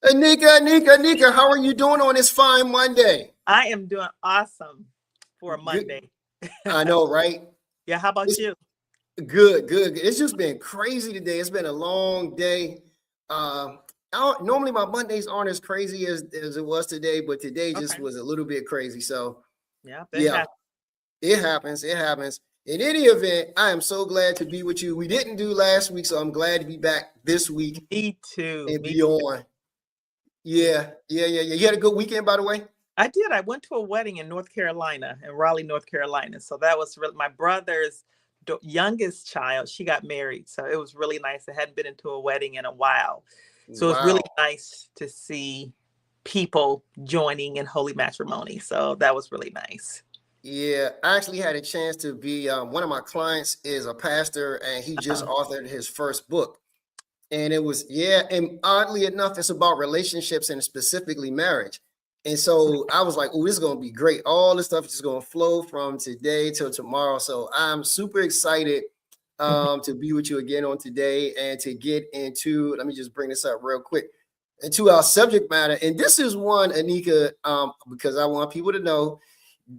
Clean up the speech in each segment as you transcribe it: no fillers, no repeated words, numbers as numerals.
Nneka, how are you doing on this fine Monday? I am doing awesome for a Good. Monday. I know, right? Yeah, how about It's you? good. It's just been crazy today. It's been a long day. Normally my Mondays aren't as crazy as it was today, but today just Okay. was a little bit crazy. So Yeah, that yeah, happened. it happens. It happens. In any event, I am so glad to be with you. We didn't do last week, so I'm glad to be back this week Me too. and Me be too. on. Yeah. You had a good weekend, by the way? I did. I went to a wedding in North Carolina, in Raleigh, North Carolina. So that was really my brother's youngest child. She got married. So it was really nice. I hadn't been into a wedding in a while. So it was really Wow. nice to see people joining in holy matrimony. So that was really nice. Yeah, I actually had a chance to be one of my clients is a pastor, and he just authored his first book. And it was, yeah, and oddly enough, it's about relationships and specifically marriage. And so I was like, oh, this is going to be great. All this stuff is just going to flow from today till tomorrow. So I'm super excited to be with you again on today and to get into, let me just bring this up real quick, into our subject matter. And this is one, Nneka, because I want people to know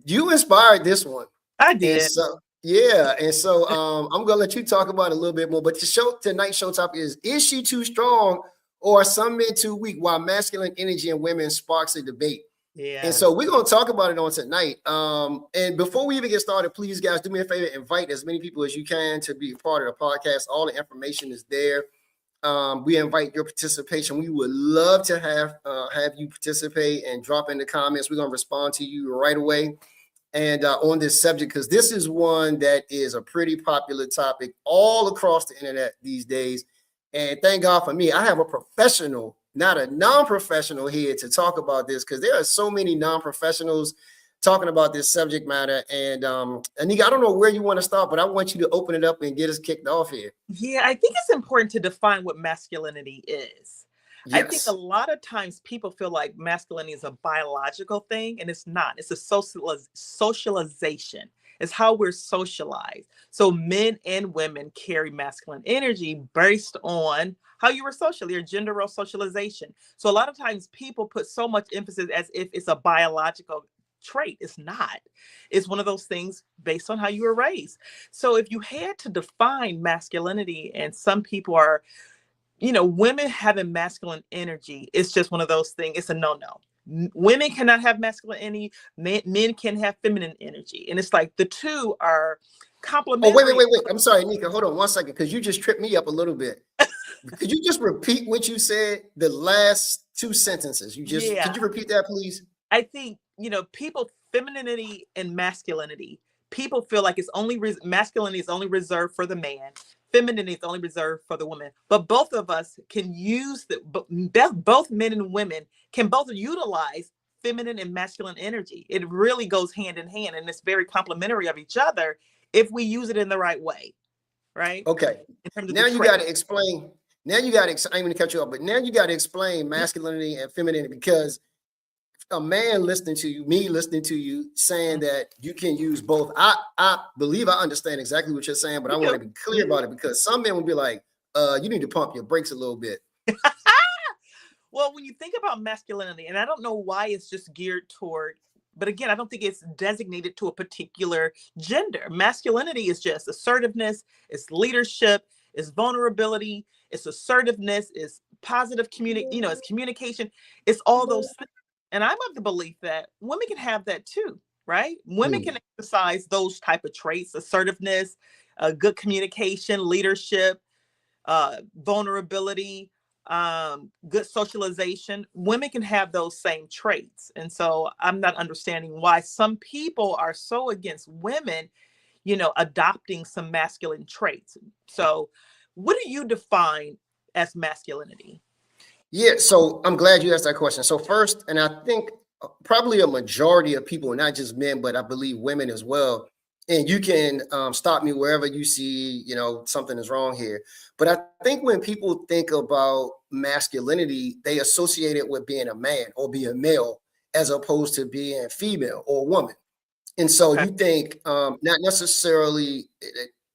you inspired this one. I And did. so, yeah. And so I'm gonna let you talk about it a little bit more. But tonight's show topic is she too strong or are some men too weak? While masculine energy in women sparks a debate. Yeah. And so we're gonna talk about it on tonight. And before we even get started, please guys do me a favor, invite as many people as you can to be a part of the podcast. All the information is there. We invite your participation. We would love to have you participate and drop in the comments. We're gonna respond to you right away. And on this subject, because this is one that is a pretty popular topic all across the internet these days. And thank God for me, I have a professional, not a non-professional here to talk about this, because there are so many non-professionals talking about this subject matter. And Nneka, I don't know where you want to start, but I want you to open it up and get us kicked off here. Yeah, I think it's important to define what masculinity is. I think a Yes. lot of times people feel like masculinity is a biological thing, and it's not. It's a socialization. It's how we're socialized. So men and women carry masculine energy based on how you were socially, your gender role socialization. So a lot of times people put so much emphasis as if it's a biological trait. It's not. It's one of those things based on how you were raised. So if you had to define masculinity, and some people are, women having masculine energy, it's just one of those things. It's a no-no. Women cannot have masculine energy. Men can have feminine energy. And it's like the two are complementary. Oh, wait. I'm sorry, Nneka. Hold on one second, because you just tripped me up a little bit. Could you just repeat what you said? The last two sentences. Yeah. Could you repeat that, please? I think, people, femininity and masculinity, people feel like it's only masculinity is only reserved for the man. Femininity is only reserved for the woman. But both of us can use both men and women can both utilize feminine and masculine energy. It really goes hand in hand, and it's very complementary of each other if we use it in the right way, right? Okay. In terms of Now the you got to explain. Now you got to. I'm going to cut you off, but now you got to explain masculinity and femininity, because a man listening to you, me listening to you, saying that you can use both. I believe I understand exactly what you're saying, but I want to be clear about it, because some men will be like, you need to pump your brakes a little bit. Well, when you think about masculinity, and I don't know why it's just geared toward, but again, I don't think it's designated to a particular gender. Masculinity is just assertiveness, it's leadership, it's vulnerability, it's assertiveness, it's positive it's communication, it's all those things. And I'm of the belief that women can have that too, right? Women can exercise those type of traits: assertiveness, good communication, leadership, vulnerability, good socialization. Women can have those same traits. And so I'm not understanding why some people are so against women, adopting some masculine traits. So what do you define as masculinity? Yeah, so I'm glad you asked that question. So first, and I think probably a majority of people, not just men, but I believe women as well. And you can stop me wherever you see, something is wrong here. But I think when people think about masculinity, they associate it with being a man or being male, as opposed to being female or woman. And so you think not necessarily.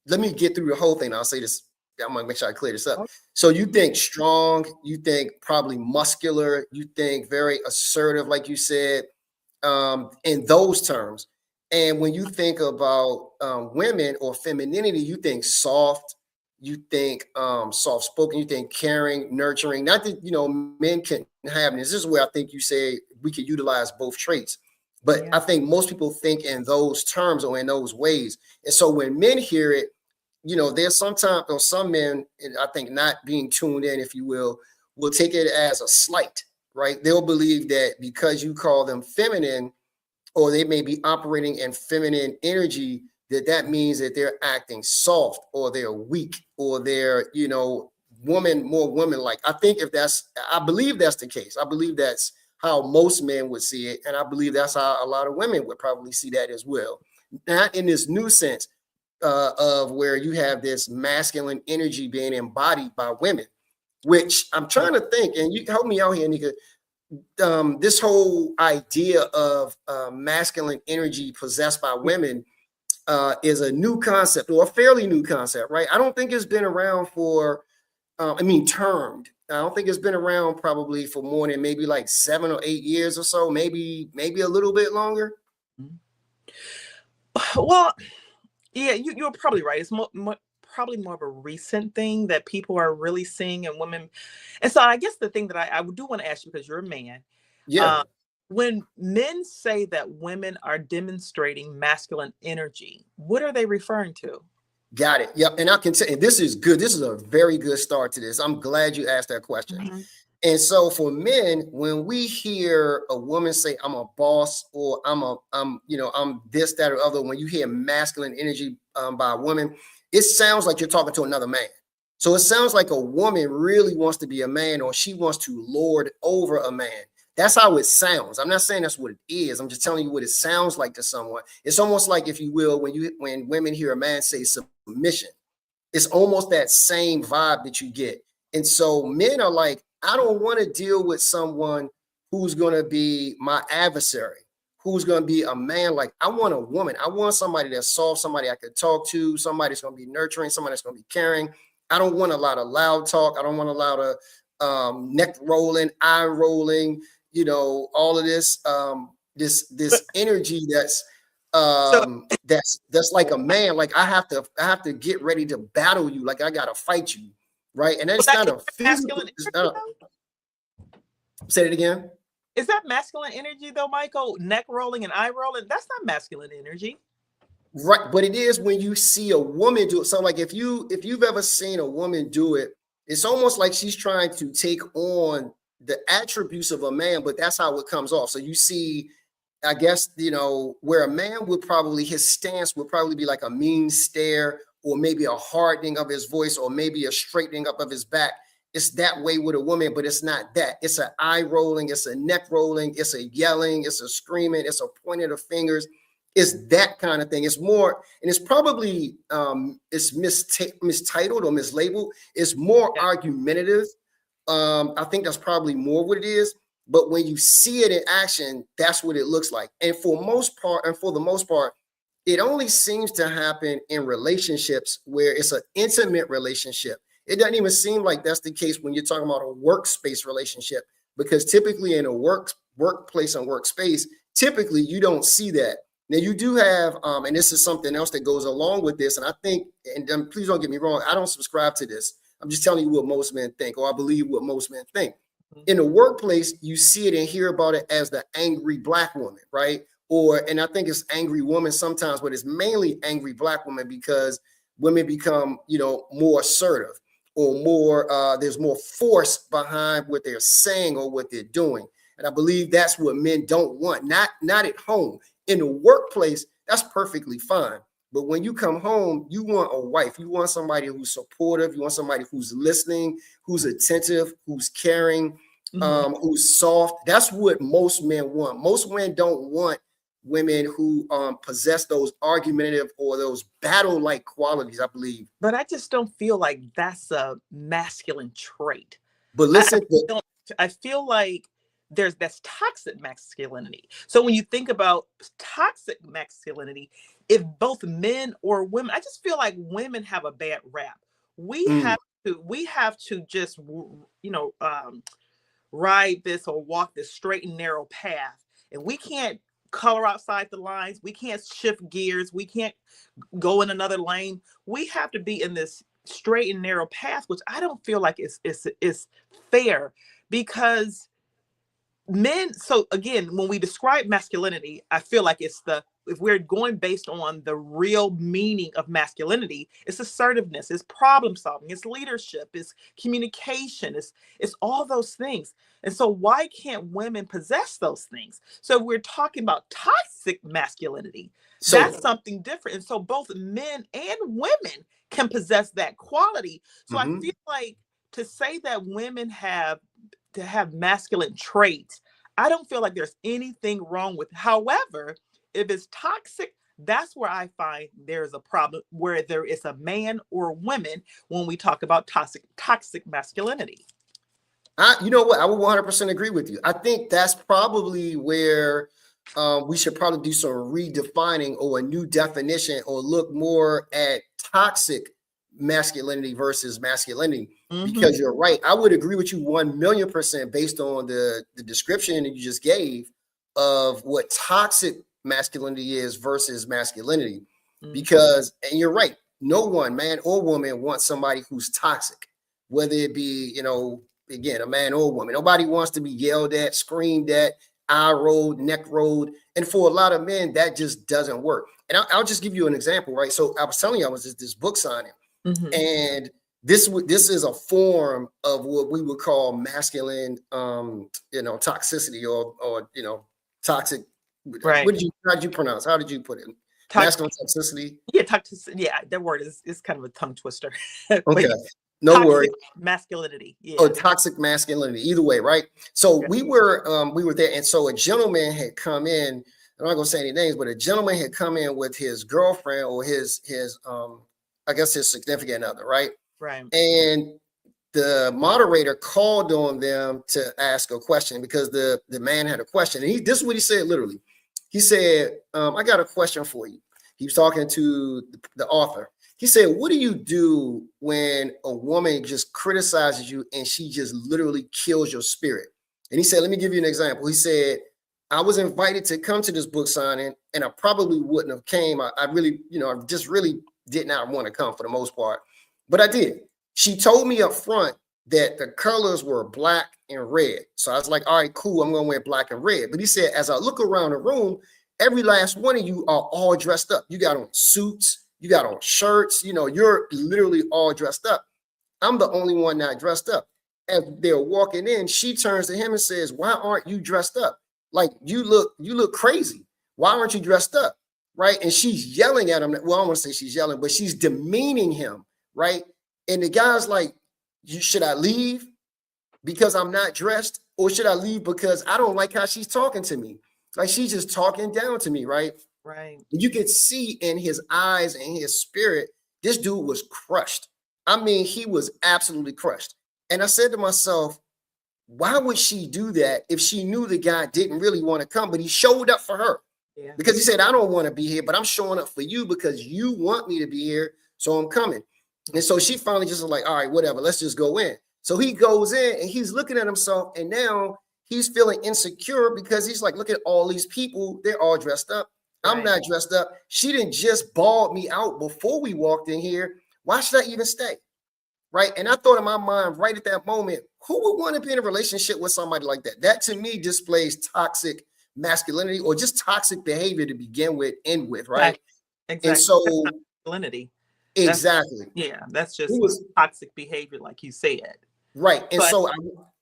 Let me get through the whole thing. I'll say this I'm gonna make sure I clear this up. Oh, So you mhm. think strong, you think probably muscular, you think very assertive, like you said, in those terms. And when you think about women or femininity, you think soft, you think soft spoken, you think caring, nurturing. Not that men can have this. This is where I think you say we can utilize both traits. But Yeah. I think most people think in those terms or in those ways. And so when men hear it, there's sometimes or some men, and I think not being tuned in, if you will take it as a slight, right? They'll believe that because you call them feminine, or they may be operating in feminine energy, that means that they're acting soft or they're weak or they're, more woman like. I believe that's the case. I believe that's how most men would see it. And I believe that's how a lot of women would probably see that as well. Not in this new sense of where you have this masculine energy being embodied by women, which I'm trying to think, and you help me out here, Nneka. This whole idea of masculine energy possessed by women is a new concept, or a fairly new concept, right? I don't think it's been around for, termed. I don't think it's been around probably for more than maybe like 7 or 8 years or so, maybe a little bit longer. Mhm. Well, yeah, you're probably right. It's probably more of a recent thing that people are really seeing in women. And so I guess the thing that I do want to ask you, because you're a man, Yeah, uh, when men say that women are demonstrating masculine energy, what are they referring to? got it. Yep, and I can tell. And this is good. This is a very good start to this. I'm glad you asked that question. Mhm. And so for men, when we hear a woman say, I'm a boss, or I'm this, that, or other, when you hear masculine energy by a woman, it sounds like you're talking to another man. So it sounds like a woman really wants to be a man, or she wants to lord over a man. That's how it sounds. I'm not saying that's what it is. I'm just telling you what it sounds like to someone. It's almost like, if you will, when women hear a man say submission, it's almost that same vibe that you get. And so men are like, I don't want to deal with someone who's going to be my adversary, who's going to be a man. Like, I want a woman. I want somebody that's soft, somebody I could talk to, somebody that's going to be nurturing, somebody that's going to be caring. I don't want a lot of loud talk. I don't want a lot of neck rolling, eye rolling, all of this, But this energy so that's like a man. Like, I have to get ready to battle you. Like, I gotta fight you, right? And that's that not is a that physical. masculine energy though? Say it again. Is that masculine energy though, Michael? Neck rolling and eye rolling? That's not masculine energy. Right, but it is when you see a woman do it. So, like, if you've ever seen a woman do it, it's almost like she's trying to take on the attributes of a man, but that's how it comes off. So you see, I guess, where a man would probably, his stance would probably be like a mean stare, or maybe a hardening of his voice, or maybe a straightening up of his back. It's that way with a woman, but it's not that. It's an eye rolling, it's a neck rolling, it's a yelling, it's a screaming, it's a pointing of fingers. It's that kind of thing. It's more, and it's probably it's mistitled or mislabeled. It's more Yeah. argumentative. I think that's probably more what it is. But when you see it in action, that's what it looks like. And for the most part, it only seems to happen in relationships where it's an intimate relationship. It doesn't even seem like that's the case when you're talking about a workspace relationship, because typically in a workplace and workspace, typically you don't see that. Now you do have, and this is something else that goes along with this. And I think, and please don't get me wrong, I don't subscribe to this. I'm just telling you what most men think, or I believe what most men think. Mhm. In the workplace, you see it and hear about it as the angry black woman, right? And I think it's angry woman sometimes, but it's mainly angry black woman, because women become, more assertive, or more, there's more force behind what they're saying or what they're doing. And I believe that's what men don't want. Not at home. In the workplace, that's perfectly fine. But when you come home, you want a wife. You want somebody who's supportive. You want somebody who's listening, who's attentive, who's caring, Mhm. who's soft. That's what most men want. Most men don't want women who possess those argumentative or those battle-like qualities, I believe. But I just don't feel like that's a masculine trait. But I listen, but don't I feel like that's toxic masculinity. So when you think about toxic masculinity, if both men or women, I just feel like women have a bad rap. we Mm. have to just, ride this or walk this straight and narrow path. And we can't color outside the lines. We can't shift gears. We can't go in another lane. We have to be in this straight and narrow path, which I don't feel like is fair, because men, so again, when we describe masculinity, I feel like if we're going based on the real meaning of masculinity, it's assertiveness, it's problem solving, it's leadership, it's communication, it's all those things. And so why can't women possess those things? So we're talking about toxic masculinity. That's something different. And so both men and women can possess that quality. So I feel like to say that women have to have masculine traits, I don't feel like there's anything wrong with it. However, if it's toxic, that's where I find there's a problem, where there is a man or women when we talk about toxic masculinity. You know what? I would 100% agree with you. I think that's probably where we should probably do some redefining or a new definition, or look more at toxic masculinity versus masculinity. Because you're right. I would agree with you 1,000,000% based on the description that you just gave of what toxic masculinity is versus masculinity. Because, and you're right, no one, man or woman, wants somebody who's toxic, whether it be, again, a man or woman. Nobody wants to be yelled at, screamed at, eye rolled, neck rolled. And for a lot of men, that just doesn't work. And I'll just give you an example, right? So I was telling you, I was at this book signing, and this is a form of what we would call masculine, toxicity, or toxic. Right. How did you pronounce? How did you put it? Masculine toxicity. Yeah, toxicity. Yeah, that word is kind of a tongue twister. Okay. No worries. Masculinity. Yeah. Oh, toxic masculinity. Either way, right? So we were there, and so a gentleman had come in. I'm not gonna say any names, but a gentleman had come in with his girlfriend, or his I guess his significant other, right? Right. And the moderator called on them to ask a question, because the man had a question. And this is what he said literally. He said, I got a question for you. He was talking to the author. He said, what do you do when a woman just criticizes you and she just literally kills your spirit? And he said, let me give you an example. He said, I was invited to come to this book signing, and I probably wouldn't have came. I really, I just really did not want to come for the most part, but I did. She told me up front that the colors were black and red. So I was like, all right, cool, I'm going to wear black and red. But he said, as I look around the room, every last one of you are all dressed up. You got on suits, you got on shirts, you're literally all dressed up. I'm the only one not dressed up. As they're walking in, she turns to him and says, why aren't you dressed up? Like, you look crazy. Why aren't you dressed up? Right. And she's yelling at him. Well, I don't want to say she's yelling, but she's demeaning him. Right. And the guy's like, should I leave because I'm not dressed? Or should I leave because I don't like how she's talking to me? Like, she's just talking down to me. Right. Right. You could see in his eyes and his spirit, this dude was crushed. I mean, he was absolutely crushed. And I said to myself, why would she do that if she knew the guy didn't really want to come, but he showed up for her? Yeah. Because he said, I don't want to be here, but I'm showing up for you because you want me to be here. So I'm coming. And so she finally just was like, all right, whatever, let's just go in. So he goes in and he's looking at himself, and now he's feeling insecure because he's like, look at all these people. They're all dressed up. I'm not dressed up. She didn't just bawled me out before we walked in here. Why should I even stay? Right. And I thought in my mind right at that moment, who would want to be in a relationship with somebody like that? That to me displays toxic masculinity, or just toxic behavior to begin with, end with. Right. Exactly. And so masculinity. Exactly. That's just toxic behavior, like you said. Right. And so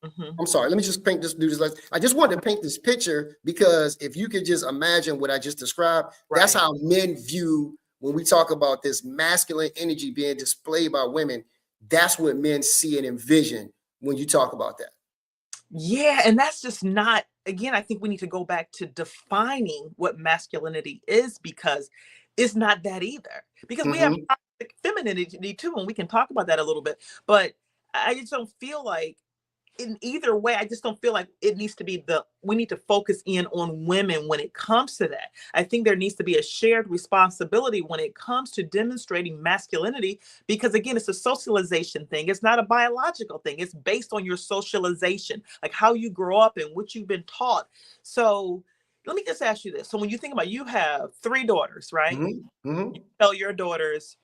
I'm sorry, let me just do this. I just wanted to paint this picture, because if you could just imagine what I just described, that's how men view when we talk about this masculine energy being displayed by women. That's what men see and envision when you talk about that. Yeah. And that's just not, again, I think we need to go back to defining what masculinity is, because it's not that either. Because we have toxic femininity too, and we can talk about that a little bit. But I just don't feel like in either way, I just don't feel like it needs to be we need to focus in on women when it comes to that. I think there needs to be a shared responsibility when it comes to demonstrating masculinity, because again, it's a socialization thing. It's not a biological thing. It's based on your socialization, like how you grow up and what you've been taught. So let me just ask you this. So when you think about, you have 3 daughters, right? Mm-hmm. Mm-hmm. You tell your daughters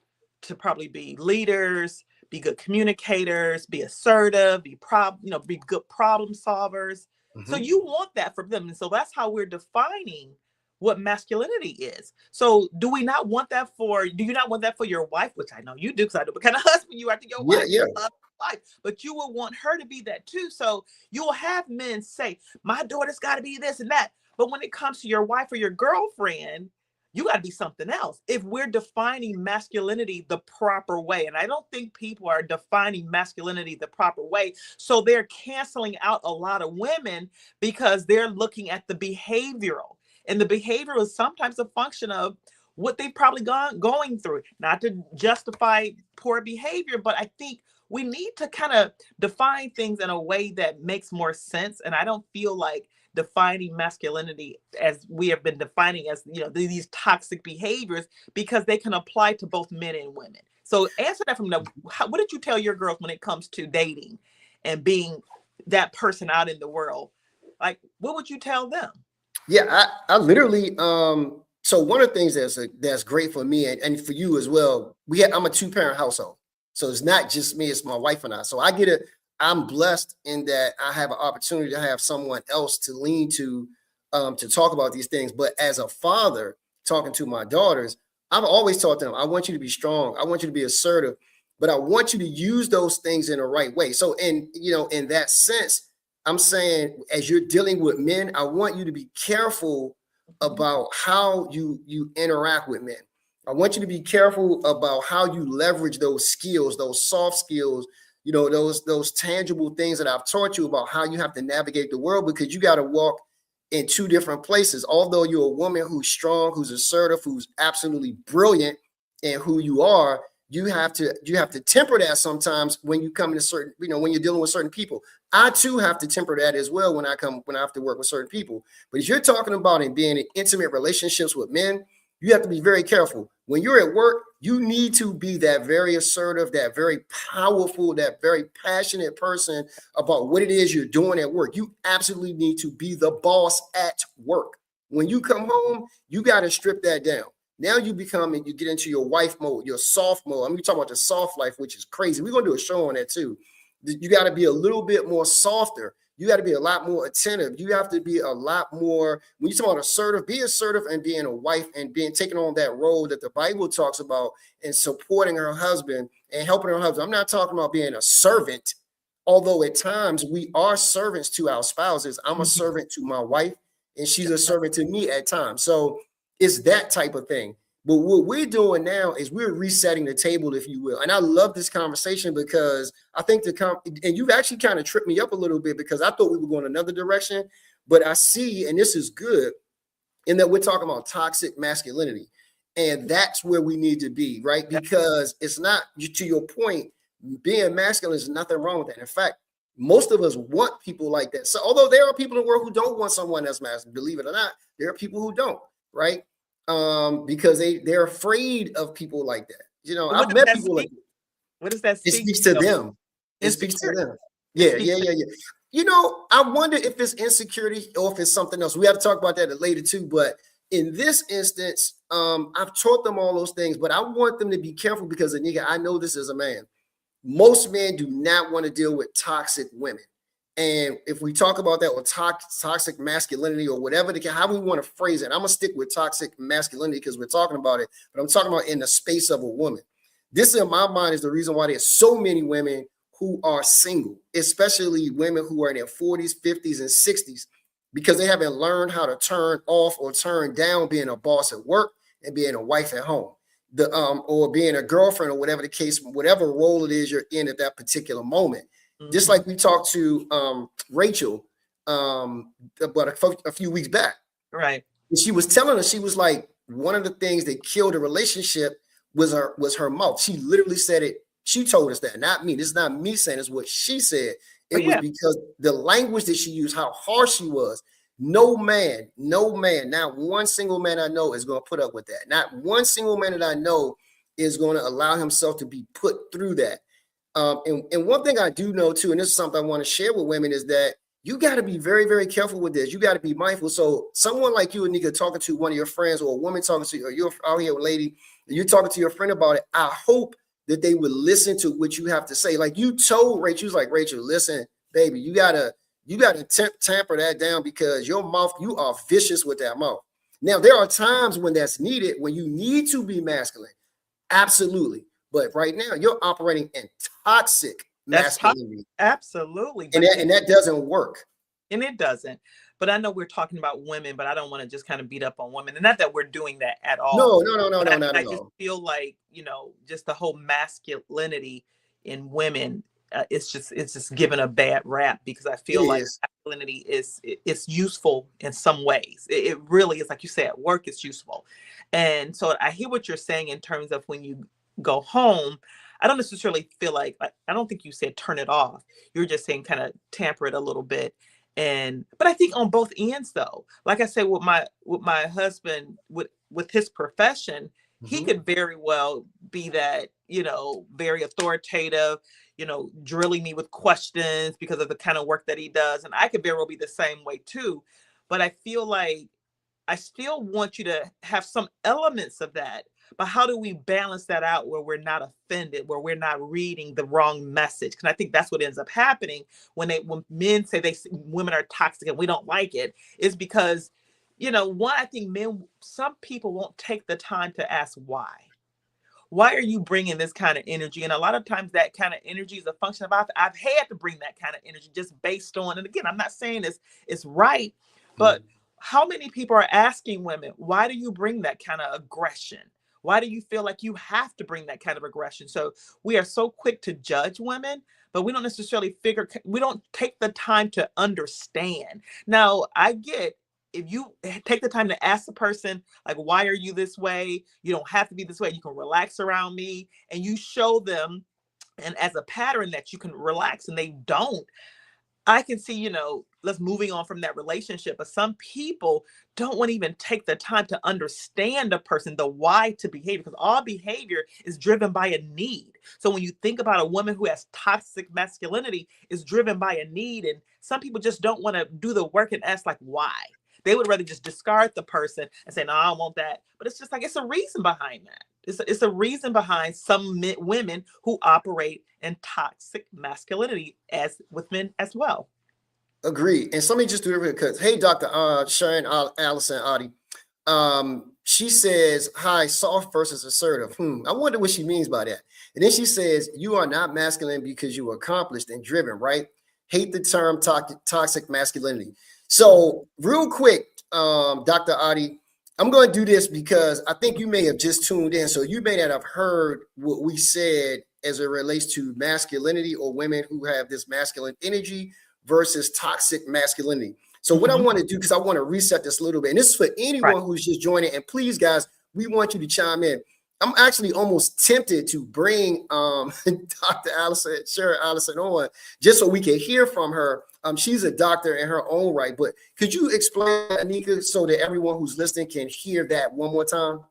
to probably be leaders, be good communicators, be assertive, be good problem solvers. So Mm-hmm. you want that from them. And so that's how we're defining what masculinity is. So do you not want that for your wife? Which I know you do, because I know what kind of husband you are to your Yeah, wife. yeah. You love your wife, but you will want her to be that too. So you'll have men say, my daughter's got to be this and that. But when it comes to your wife or your girlfriend, you got to be something else. If we're defining masculinity the proper way, and I don't think people are defining masculinity the proper way, so they're canceling out a lot of women because they're looking at the behavioral. And the behavioral is sometimes a function of what they've probably going through. Not to justify poor behavior, but I think we need to kind of define things in a way that makes more sense. And I don't feel like defining masculinity as we have been defining as, these toxic behaviors, because they can apply to both men and women. So answer that what did you tell your girls when it comes to dating and being that person out in the world? Like, what would you tell them? Yeah, I literally so one of the things that's great for me and for you as well, I'm a 2-parent household. So it's not just me, it's my wife and I. So I'm blessed in that I have an opportunity to have someone else to lean to talk about these things. But as a father, talking to my daughters, I've always taught them, I want you to be strong, I want you to be assertive, but I want you to use those things in the right way. So in that sense, I'm saying, as you're dealing with men, I want you to be careful about how you interact with men. I want you to be careful about how you leverage those skills, those soft skills, those tangible things that I've taught you about how you have to navigate the world, because you got to walk in 2 different places. Although you're a woman who's strong, who's assertive, who's absolutely brilliant in who you are, you have to temper that sometimes when you come into certain, when you're dealing with certain people. I too have to temper that as well when I have to work with certain people. But if you're talking about and being in intimate relationships with men, you have to be very careful. When you're at work, you need to be that very assertive, that very powerful, that very passionate person about what it is you're doing at work. You absolutely need to be the boss at work. When you come home, you got to strip that down. Now you get into your wife mode, your soft mode. I'm talking about the soft life, which is crazy. We're going to do a show on that too. You got to be a little bit more softer. You got to be a lot more attentive. You have to be a lot more, when you talk about assertive, be assertive and being a wife and taking on that role that the Bible talks about and supporting her husband and helping her husband. I'm not talking about being a servant, although at times we are servants to our spouses. I'm a servant to my wife and she's a servant to me at times. So it's that type of thing. But what we're doing now is we're resetting the table, if you will. And I love this conversation because I think and you've actually kind of tripped me up a little bit, because I thought we were going another direction. But I see, and this is good, in that we're talking about toxic masculinity. And that's where we need to be, right? Because it's not, to your point, being masculine is nothing wrong with that. In fact, most of us want people like that. So although there are people in the world who don't want someone that's masculine, believe it or not, there are people who don't, right? Because they're afraid of people like that. I've met people like that. What does that speak? It speaks to them. It speaks to them. Yeah. I wonder if it's insecurity or if it's something else. We have to talk about that later too. But in this instance, I've taught them all those things, but I want them to be careful because, Nneka, I know this as a man. Most men do not want to deal with toxic women. And if we talk about that, or toxic masculinity, or whatever, how we want to phrase it, I'm going to stick with toxic masculinity because we're talking about it, but I'm talking about in the space of a woman. This, in my mind, is the reason why there's so many women who are single, especially women who are in their 40s, 50s, and 60s, because they haven't learned how to turn off or turn down being a boss at work and being a wife at home, or being a girlfriend, or whatever the case, whatever role it is you're in at that particular moment. Just like we talked to Rachel about a few weeks back. Right. And she was telling us, she was like, one of the things that killed a relationship was her mouth. She literally said it. She told us that, not me. This is not me saying, it's what she said. It was because the language that she used, how harsh she was. No man, not one single man I know is going to put up with that. Not one single man that I know is going to allow himself to be put through that. And one thing I do know too, and this is something I want to share with women, is that you got to be very, very careful with this. You got to be mindful. So someone like you, Nneka, talking to one of your friends, or a woman talking to you, or you're out here, lady, and you're talking to your friend about it, I hope that they would listen to what you have to say. Like you told Rachel, you was like, Rachel, listen, baby, you gotta tamper that down, because your mouth, you are vicious with that mouth. Now, there are times when that's needed, when you need to be masculine. Absolutely. But right now, you're operating in toxic masculinity. Absolutely. And that doesn't work. And it doesn't. But I know we're talking about women, but I don't want to just kind of beat up on women. And not that we're doing that at all. No, not at all. I just feel like, just the whole masculinity in women, it's just given a bad rap, because I feel like masculinity it's useful in some ways. It really is, like you said, at work it's useful. And so I hear what you're saying in terms of when you go home. I don't necessarily feel like, I don't think you said turn it off. You're just saying kind of tamper it a little bit. But I think on both ends though, like I said, with my husband, with his profession, he could very well be that, very authoritative, drilling me with questions because of the kind of work that he does. And I could very well be the same way too. But I feel like I still want you to have some elements of that. But how do we balance that out where we're not offended, where we're not reading the wrong message? Because I think that's what ends up happening when men say women are toxic and we don't like it, is because, one, I think some people won't take the time to ask why. Why are you bringing this kind of energy? And a lot of times that kind of energy is a function of I've had to bring that kind of energy just based on, and again, I'm not saying it's right, but how many people are asking women, why do you bring that kind of aggression? Why do you feel like you have to bring that kind of aggression? So we are so quick to judge women, but we don't necessarily we don't take the time to understand. Now, I get, if you take the time to ask the person, like, why are you this way? You don't have to be this way. You can relax around me, and you show them, and as a pattern that you can relax and they don't, I can see, let's moving on from that relationship. But some people don't want to even take the time to understand a person, the why to behavior, because all behavior is driven by a need. So when you think about a woman who has toxic masculinity, is driven by a need. And some people just don't want to do the work and ask, like, why? They would rather just discard the person and say, no, I don't want that. But it's just like, it's a reason behind that. It's a reason behind some women who operate in toxic masculinity, as with men as well. Agreed. And so let me just do it real quick. Hey, Dr. Sharon Allison Audie. She says, hi, soft versus assertive. I wonder what she means by that. And then she says, you are not masculine because you are accomplished and driven, right? Hate the term toxic masculinity. So real quick, Dr. Audie, I'm going to do this because I think you may have just tuned in. So you may not have heard what we said as it relates to masculinity, or women who have this masculine energy versus toxic masculinity. So what I want to do, because I want to reset this a little bit, and this is for anyone who's just joining, and please, guys, we want you to chime in. I'm actually almost tempted to bring Dr. Sharon Allison on, just so we can hear from her. She's a doctor in her own right, but could you explain, Nneka, so that everyone who's listening can hear that one more time?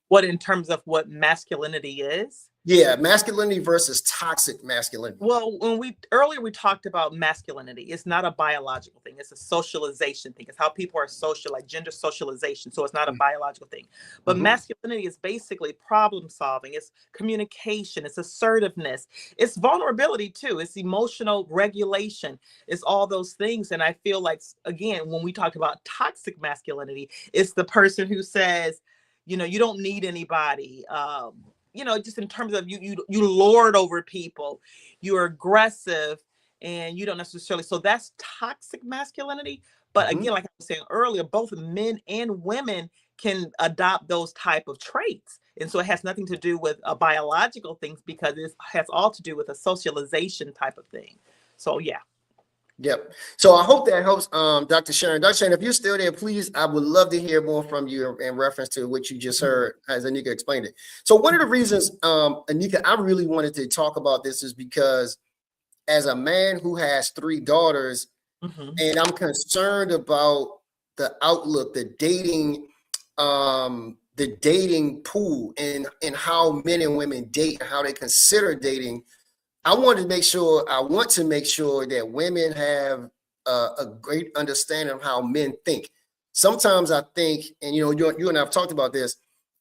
What, in terms of what masculinity is? Yeah, masculinity versus toxic masculinity. Well, when earlier we talked about masculinity, it's not a biological thing. It's a socialization thing. It's how people are social, like gender socialization. So it's not a biological thing. But masculinity is basically problem solving. It's communication. It's assertiveness. It's vulnerability too. It's emotional regulation. It's all those things. And I feel like, again, when we talk about toxic masculinity, it's the person who says, you don't need anybody. Just in terms of you lord over people, you're aggressive, and you don't necessarily. So that's toxic masculinity. But again, like I was saying earlier, both men and women can adopt those type of traits. And so it has nothing to do with a biological things, because it has all to do with a socialization type of thing. So, yeah. Yep. So I hope that helps, Dr. Sharon. Dr. Sharon, if you're still there, please, I would love to hear more from you in reference to what you just heard as Nneka explained it. So one of the reasons, Nneka, I really wanted to talk about this is because as a man who has 3 daughters, Mm-hmm. and I'm concerned about the outlook, the dating pool, and how men and women date and how they consider dating. I want to make sure that women have a great understanding of how men think. Sometimes I think, and you and I have talked about this,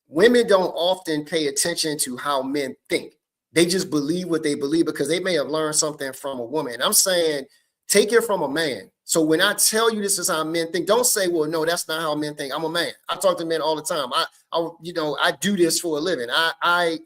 women don't often pay attention to how men think. They just believe what they believe because they may have learned something from a woman. I'm saying take it from a man. So when I tell you this is how men think, don't say, well, no, that's not how men think. I'm a man. I talk to men all the time. I do this for a living. I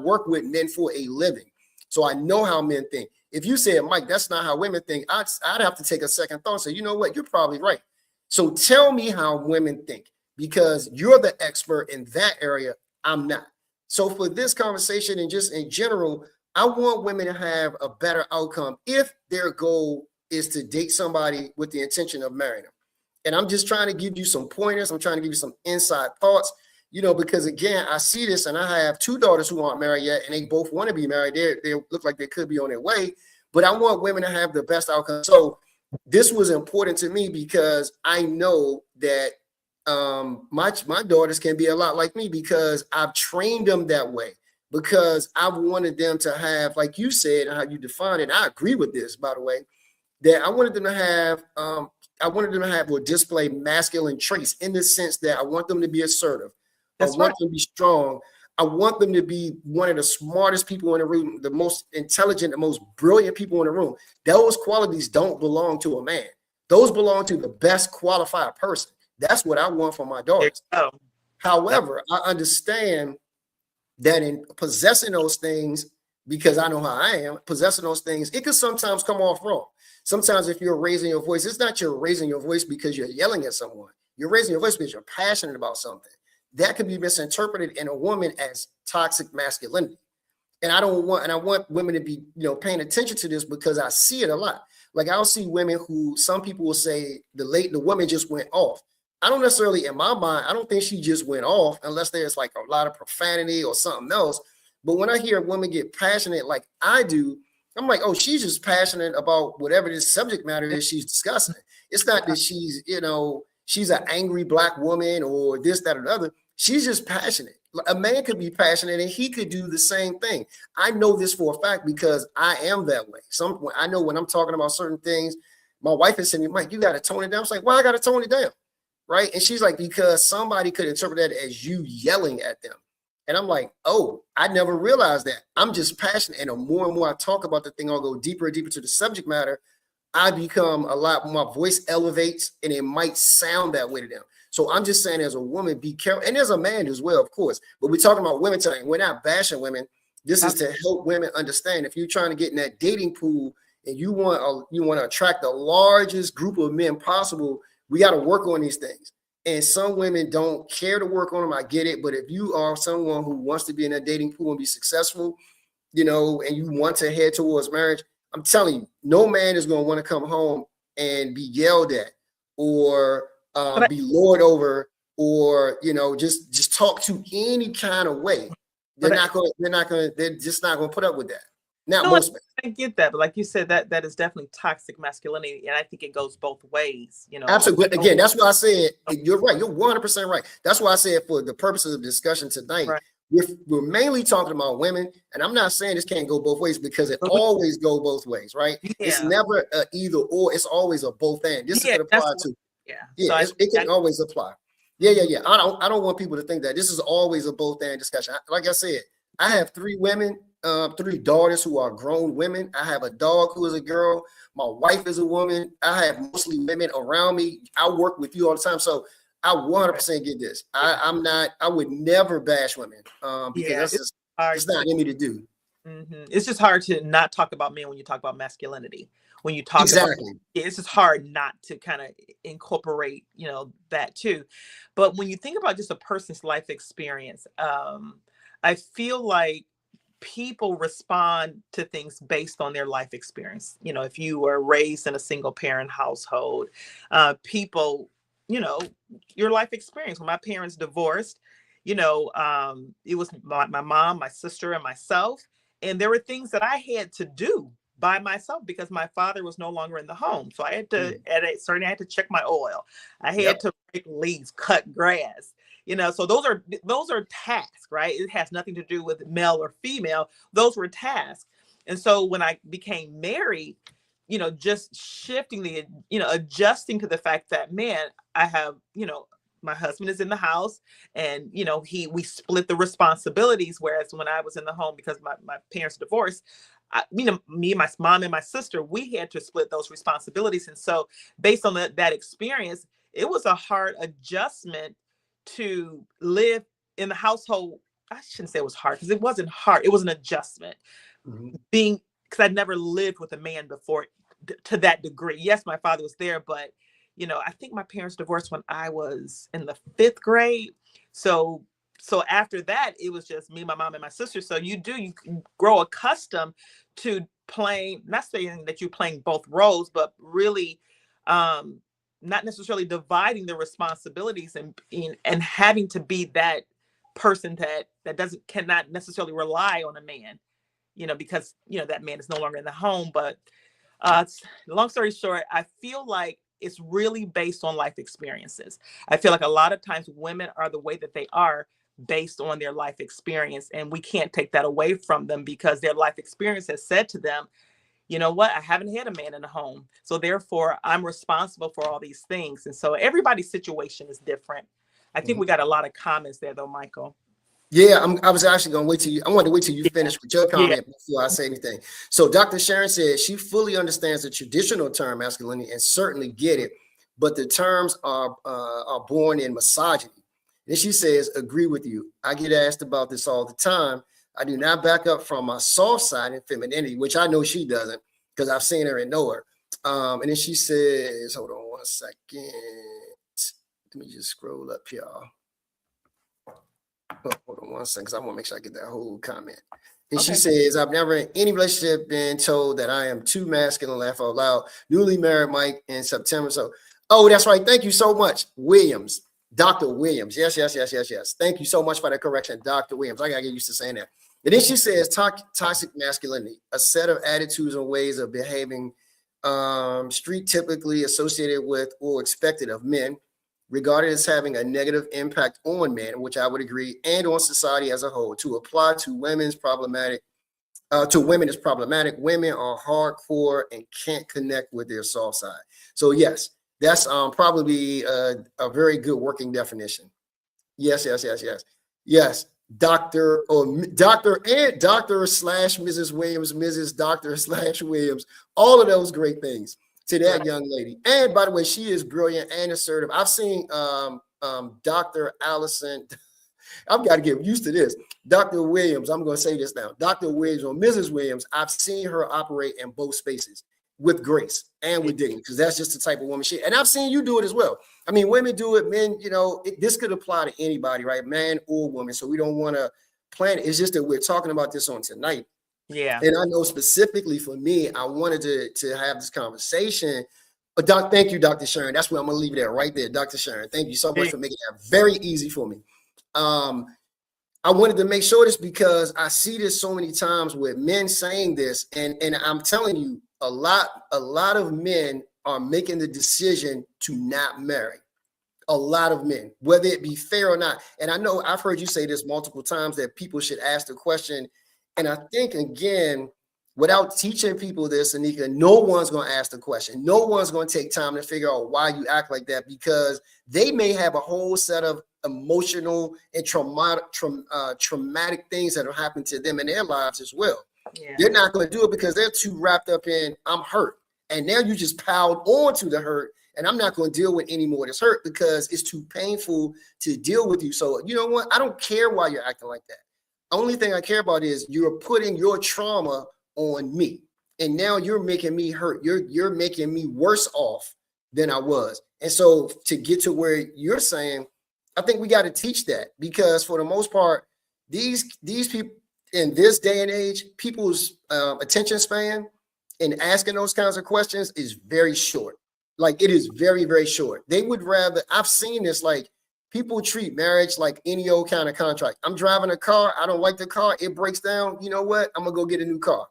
work with men for a living. So I know how men think. If you said, Mike, that's not how women think, I'd have to take a second thought and say, you know what, you're probably right. So tell me how women think, because you're the expert in that area. I'm not. So for this conversation and just in general, I want women to have a better outcome if their goal is to date somebody with the intention of marrying them. And I'm just trying to give you some pointers. I'm trying to give you some inside thoughts, because again, I see this, and I have 2 daughters who aren't married yet, and they both want to be married. They look like they could be on their way, but I want women to have the best outcome. So this was important to me because I know that my daughters can be a lot like me because I've trained them that way, because I've wanted them to have, like you said, and how you define it. I agree with this, by the way, that I wanted them to have or display masculine traits, in the sense that I want them to be assertive. I want them to be strong. I want them to be one of the smartest people in the room, the most intelligent, the most brilliant people in the room. Those qualities don't belong to a man. Those belong to the best qualified person. That's what I want for my daughters. However, I understand that in possessing those things, because I know how I am, possessing those things, it could sometimes come off wrong. Sometimes if you're raising your voice, it's not you're raising your voice because you're yelling at someone. You're raising your voice because you're passionate about something. That could be misinterpreted in a woman as toxic masculinity. And I want women to be, paying attention to this, because I see it a lot. Like, I'll see women who, some people will say the woman just went off. I don't necessarily, in my mind, I don't think she just went off unless there's like a lot of profanity or something else. But when I hear a woman get passionate like I do, I'm like, oh, she's just passionate about whatever this subject matter is she's discussing. It's not that she's an angry Black woman or this, that, or the other. She's just passionate. A man could be passionate and he could do the same thing. I know this for a fact because I am that way. I know when I'm talking about certain things, my wife is saying, Mike, you got to tone it down. It's like, why I got to tone it down? Right. And she's like, because somebody could interpret that as you yelling at them. And I'm like, oh, I never realized that. I'm just passionate. And the more and more I talk about the thing, I'll go deeper and deeper to the subject matter. I become a lot, my voice elevates, and it might sound that way to them. So I'm just saying, as a woman, be careful. And as a man as well, of course. But we're talking about women tonight. We're not bashing women. This is to help women understand. If you're trying to get in that dating pool and you want to attract the largest group of men possible, we got to work on these things. And some women don't care to work on them. I get it. But if you are someone who wants to be in that dating pool and be successful, and you want to head towards marriage, I'm telling you, no man is going to want to come home and be yelled at or be lorded over, or just talk to any kind of way. They're just not going to put up with that. Not most men. I get that, but like you said, that is definitely toxic masculinity, and I think it goes both ways. Absolutely. Again, that's why I said you're right. You're 100% right. That's why I said, for the purposes of discussion tonight, we're mainly talking about women, and I'm not saying this can't go both ways, because it always go both ways, right? Yeah. It's never a either or. It's always a both and. This could apply to. So it can always apply. Yeah. I don't want people to think that this is always a both and discussion. Like I said, I have 3 women. 3 daughters who are grown women. I have a dog who is a girl. My wife is a woman. I have mostly women around me. I work with you all the time. So I 100% get this. I would never bash women because it's not in me to do. Mm-hmm. It's just hard to not talk about men when you talk about masculinity. When you talk about it's just hard not to kind of incorporate, that too. But when you think about just a person's life experience, I feel like people respond to things based on their life experience. If you were raised in a single parent household, people, your life experience. When my parents divorced, it was my mom, my sister, and myself. And there were things that I had to do by myself because my father was no longer in the home. So I had to, I had to check my oil. I had to break leaves, cut grass, so those are tasks, right? It has nothing to do with male or female. Those were tasks. And so when I became married, just shifting adjusting to the fact that, man, I have, my husband is in the house and, we split the responsibilities. Whereas when I was in the home, because my parents divorced, me, my mom and my sister, we had to split those responsibilities. And so based on that experience, it was a hard adjustment to live in the household. I shouldn't say it was hard because it wasn't hard. It was an adjustment because I'd never lived with a man before to that degree. Yes, my father was there, but I think my parents divorced when I was in the 5th grade. So after that, it was just me, my mom, and my sister. So you grow accustomed to playing, not saying that you're playing both roles, but really not necessarily dividing the responsibilities and having to be that person that cannot necessarily rely on a man, because, that man is no longer in the home. But long story short, I feel like it's really based on life experiences. I feel like a lot of times women are the way that they are based on their life experience, and we can't take that away from them because their life experience has said to them, you know what, I haven't had a man in the home, so therefore I'm responsible for all these things. And so everybody's situation is different. I think we got a lot of comments there though, Michael. Yeah, I was actually going to wait till you. I wanted to wait till you finish with your comment before I say anything. So Dr. Sharon said she fully understands the traditional term masculinity and certainly get it, but the terms are born in misogyny. And she says, agree with you. I get asked about this all the time. I do not back up from my soft side and femininity, which I know she doesn't because I've seen her and know her. And then she says, hold on one second. Let me just scroll up here. Hold on one second, because I want to make sure I get that whole comment. And she says, I've never in any relationship been told that I am too masculine, laugh out loud. Newly married, Mike, in September. So, that's right. Thank you so much, Williams. Dr. Williams. Yes. Thank you so much for that correction, Dr. Williams. I got to get used to saying that. And then she says, toxic masculinity, a set of attitudes and ways of behaving, street typically associated with or expected of men, regarded as having a negative impact on men, which I would agree, and on society as a whole. To apply to women is problematic. Women are hardcore and can't connect with their soft side. So yes, that's probably a very good working definition. Yes. Dr. or Dr. and Dr. / Mrs. Williams, Mrs. Dr. / Williams, all of those great things to that young lady. And by the way, she is brilliant and assertive. I've seen Dr. Allison. I've got to get used to this. Dr. Williams, I'm going to say this now. Dr. Williams or Mrs. Williams, I've seen her operate in both spaces with grace and with dignity, because that's just the type of woman she is. And I've seen you do it as well. I mean, women do it, men, this could apply to anybody, right? Man or woman. So we don't want to plan it. It's just that we're talking about this on tonight. Yeah. And I know specifically for me, I wanted to have this conversation. But thank you, Dr. Sharon. That's where I'm going to leave it at right there. Dr. Sharon, thank you so much for making that very easy for me. I wanted to make sure this because I see this so many times with men saying this. And I'm telling you, a lot of men are making the decision to not marry. A lot of men, whether it be fair or not. And I know I've heard you say this multiple times that people should ask the question. And I think, again, without teaching people this, Nneka, no one's going to ask the question. No one's going to take time to figure out why you act like that, because they may have a whole set of emotional and traumatic things that have happened to them in their lives as well. Yeah. They're not going to do it because they're too wrapped up in, I'm hurt. And now you just piled on to the hurt. And I'm not going to deal with any more of this hurt because it's too painful to deal with you. So you know what? I don't care why you're acting like that. Only thing I care about is you're putting your trauma on me. And now you're making me hurt. You're making me worse off than I was. And so to get to where you're saying, I think we got to teach that, because for the most part, these people in this day and age, people's attention span in asking those kinds of questions is very short. Like, it is very, very short. They would rather, I've seen this, like, people treat marriage like any old kind of contract. I'm driving a car. I don't like the car. It breaks down. You know what? I'm going to go get a new car.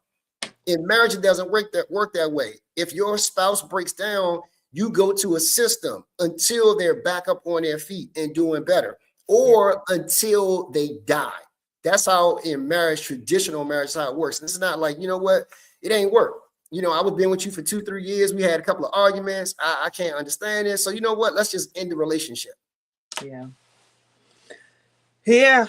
In marriage, it doesn't work that way. If your spouse breaks down, you go to a system until they're back up on their feet and doing better, or until they die. That's how in marriage, traditional marriage, how it works. It's not like, you know what, it ain't work. You know, I was been with you for 2-3 years. We had a couple of arguments. I can't understand this. So you know what? Let's just end the relationship. Yeah. Yeah.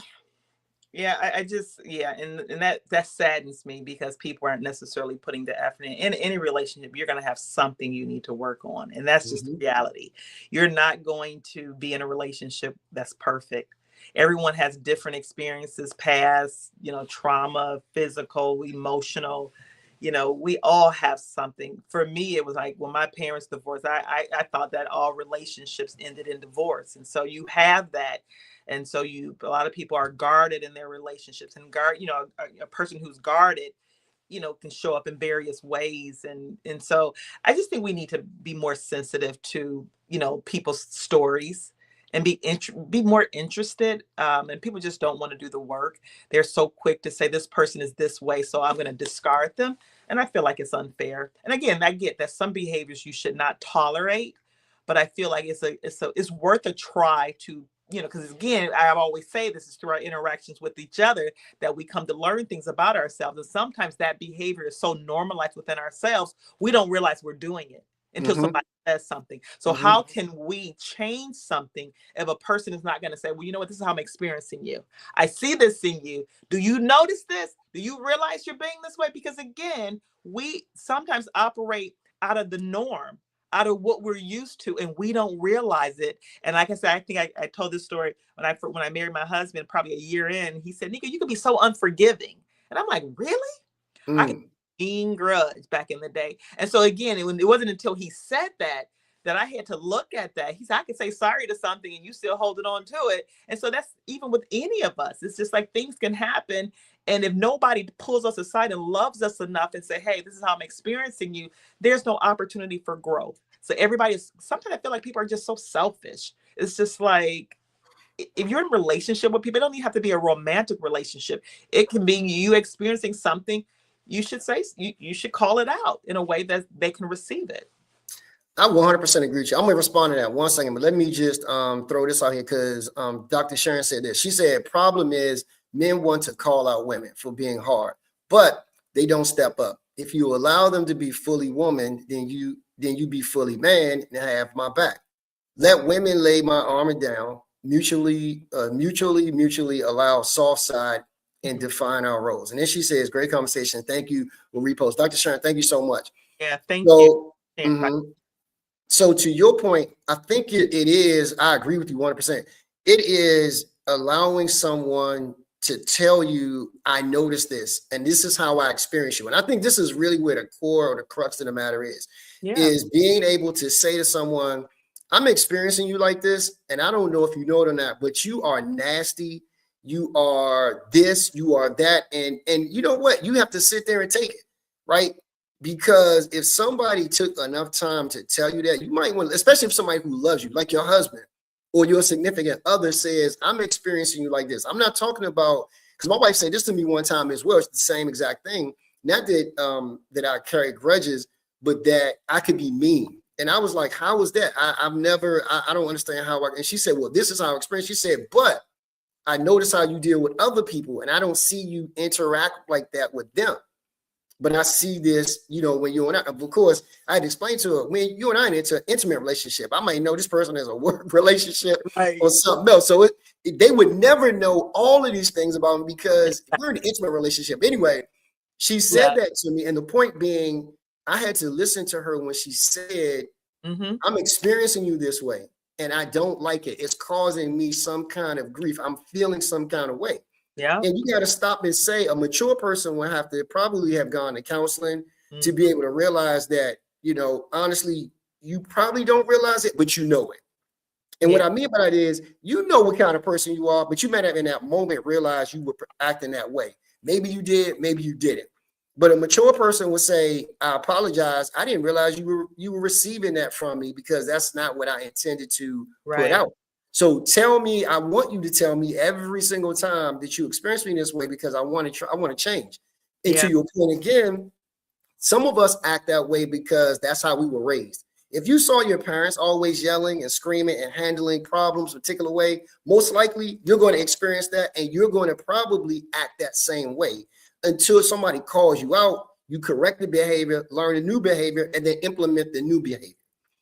Yeah, I just, and that saddens me because people aren't necessarily putting the effort in any relationship. You're going to have something you need to work on, and that's just the reality. You're not going to be in a relationship that's perfect. Everyone has different experiences, past, trauma, physical, emotional. We all have something. For me, it was like when my parents divorced, I thought that all relationships ended in divorce, and so you have that. And so a lot of people are guarded in their relationships, and a person who's guarded, can show up in various ways. And so I just think we need to be more sensitive to, people's stories and be more interested. And people just don't want to do the work. They're so quick to say this person is this way, so I'm going to discard them. And I feel like it's unfair. And again, I get that some behaviors you should not tolerate, but I feel like it's worth a try to, because again, I always say this is through our interactions with each other that we come to learn things about ourselves. And sometimes that behavior is so normalized within ourselves, we don't realize we're doing it until somebody says something. So how can we change something if a person is not going to say, well, you know what, this is how I'm experiencing you. I see this in you. Do you notice this? Do you realize you're being this way? Because again, we sometimes operate out of the norm, out of what we're used to, and we don't realize it. And like I said, I think I told this story when I married my husband, probably a year in. He said, Nneka, you can be so unforgiving. And I'm like, really? I could mean grudge back in the day. And so again, it wasn't until he said that I had to look at that. He said, I could say sorry to something and you still holding on to it. And so that's even with any of us. It's just like things can happen. And if nobody pulls us aside and loves us enough and say, hey, this is how I'm experiencing you, there's no opportunity for growth. So sometimes I feel like people are just so selfish. It's just like, if you're in a relationship with people, it don't even have to be a romantic relationship. It can be you experiencing something. You should say, you should call it out in a way that they can receive it. I 100% agree with you. I'm going to respond to that one second, but let me just throw this out here because Dr. Sharon said this. She said, problem is men want to call out women for being hard, but they don't step up. If you allow them to be fully woman, then you be fully man and have my back. Let women lay my armor down, mutually allow soft side and define our roles. And then she says, great conversation. Thank you. We'll repost. Dr. Sharon, thank you so much. Yeah, thank you. So to your point, I think it is, I agree with you 100%. It is allowing someone to tell you, I noticed this, and this is how I experience you. And I think this is really where the core or the crux of the matter is being able to say to someone, I'm experiencing you like this, and I don't know if you know it or not, but you are nasty. You are this, you are that. And you know what? You have to sit there and take it, right? Because if somebody took enough time to tell you that, you might want, especially if somebody who loves you, like your husband or your significant other says, I'm experiencing you like this. I'm not talking about, because my wife said this to me one time as well. It's the same exact thing. Not that that I carry grudges, but that I could be mean. And I was like, how is that? I don't understand how and she said, well, this is how I experience. She said, but I notice how you deal with other people, and I don't see you interact like that with them. But I see this, when you and I, of course, I had to explain to her, when you and I into an intimate relationship, I might know this person as a work relationship or something else. So they would never know all of these things about me because we're in an intimate relationship. Anyway, she said that to me. And the point being, I had to listen to her when she said, I'm experiencing you this way and I don't like it. It's causing me some kind of grief. I'm feeling some kind of way. Yeah. And you got to stop and say a mature person will have to probably have gone to counseling to be able to realize that, honestly, you probably don't realize it, but you know it. And what I mean by that is, you know what kind of person you are, but you might have in that moment realized you were acting that way. Maybe you did, maybe you didn't. But a mature person would say, I apologize. I didn't realize you were receiving that from me because that's not what I intended to put out. So tell me, I want you to tell me every single time that you experience me this way because I want to change. And to your point again, Some of us act that way because that's how we were raised. If you saw your parents always yelling and screaming and handling problems a particular way, most likely you're going to experience that, and you're going to probably act that same way until somebody calls you out. You correct the behavior, learn a new behavior, and then implement the new behavior.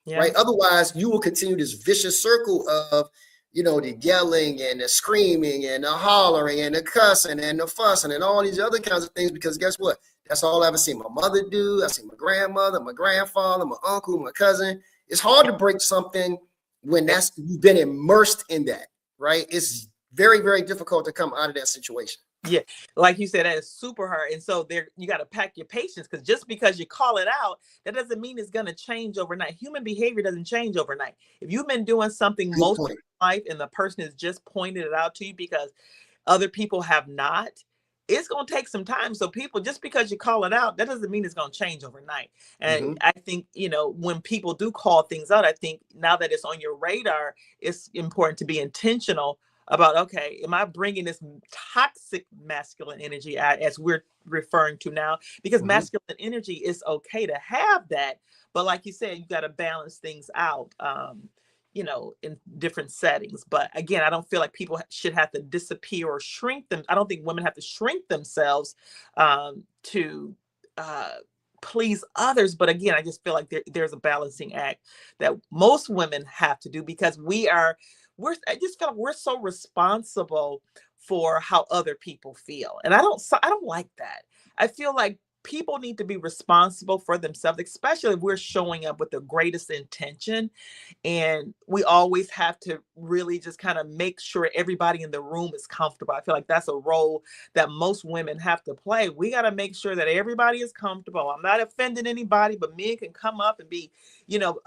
Yeah. Right? Otherwise, you will continue this vicious circle of, the yelling and the screaming and the hollering and the cussing and the fussing and all these other kinds of things. Because guess what? That's all I ever seen my mother do. I see my grandmother, my grandfather, my uncle, my cousin. It's hard to break something when you've been immersed in that, right? It's very, very difficult to come out of that situation. Yeah, like you said, that is super hard. And so you got to pack your patience, because just because you call it out, that doesn't mean it's going to change overnight. Human behavior doesn't change overnight. If you've been doing something most of your life and the person has just pointed it out to you because other people have not, it's going to take some time. So people, just because you call it out, that doesn't mean it's going to change overnight. And I think, when people do call things out, I think now that it's on your radar, it's important to be intentional about, okay, am I bringing this toxic masculine energy out, as we're referring to now? Because masculine energy is okay to have that, but like you said, you got to balance things out, in different settings. But again, I don't feel like people should have to disappear or shrink them. I don't think women have to shrink themselves to please others. But again, I just feel like there's a balancing act that most women have to do, because I just feel like we're so responsible for how other people feel. And I don't like that. I feel like people need to be responsible for themselves, especially if we're showing up with the greatest intention. And we always have to really just kind of make sure everybody in the room is comfortable. I feel like that's a role that most women have to play. We got to make sure that everybody is comfortable. I'm not offending anybody, but men can come up and be,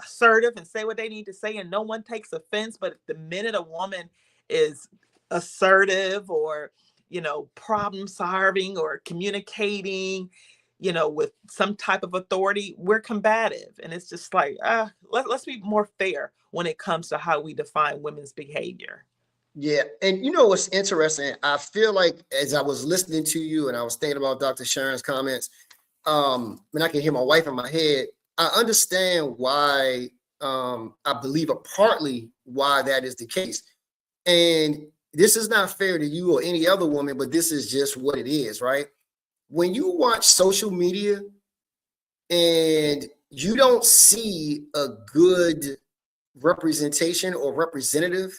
assertive and say what they need to say, and no one takes offense. But the minute a woman is assertive or, problem solving or communicating, with some type of authority, we're combative. And it's just like, let's be more fair when it comes to how we define women's behavior. Yeah. And what's interesting, I feel like as I was listening to you and I was thinking about Dr. Sharon's comments, when I can hear my wife in my head, I understand why, I believe partly why that is the case. And this is not fair to you or any other woman, but this is just what it is, right? When you watch social media and you don't see a good representation or representative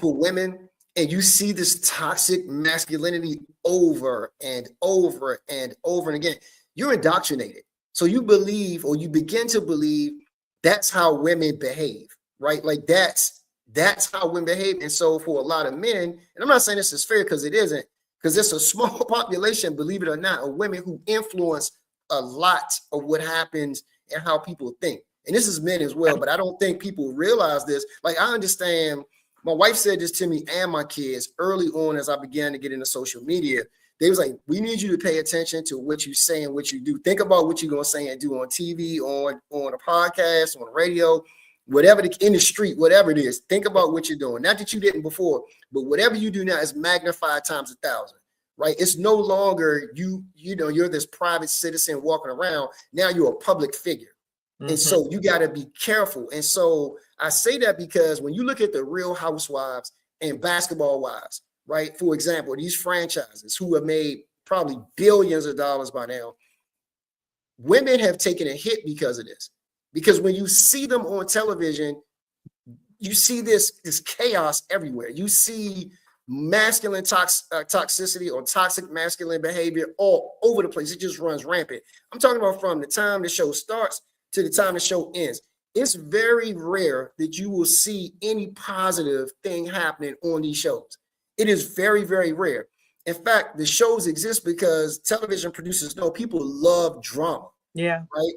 for women, and you see this toxic masculinity over and over and over and again, you're indoctrinated. So you believe, or you begin to believe, that's how women behave, right? Like that's how women behave. And so for a lot of men, and I'm not saying this is fair because it isn't, because it's a small population, believe it or not, of women who influence a lot of what happens and how people think. And this is men as well, but I don't think people realize this. Like, I understand, my wife said this to me and my kids early on as I began to get into social media. They was like, we need you to pay attention to what you say and what you do. Think about what you're going to say and do on TV, on a podcast, on the radio, whatever, in the street, whatever it is. Think about what you're doing. Not that you didn't before, but whatever you do now is magnified times 1,000, right? It's no longer you're this private citizen walking around. Now you're a public figure. And so you got to be careful. And so I say that because when you look at the Real Housewives and Basketball Wives, right? For example, these franchises who have made probably billions of dollars by now, women have taken a hit because of this. Because when you see them on television, you see this chaos everywhere. You see masculine toxicity or toxic masculine behavior all over the place. It just runs rampant. I'm talking about from the time the show starts to the time the show ends. It's very rare that you will see any positive thing happening on these shows. It is very, very rare. In fact, the shows exist because television producers know people love drama. Yeah. Right.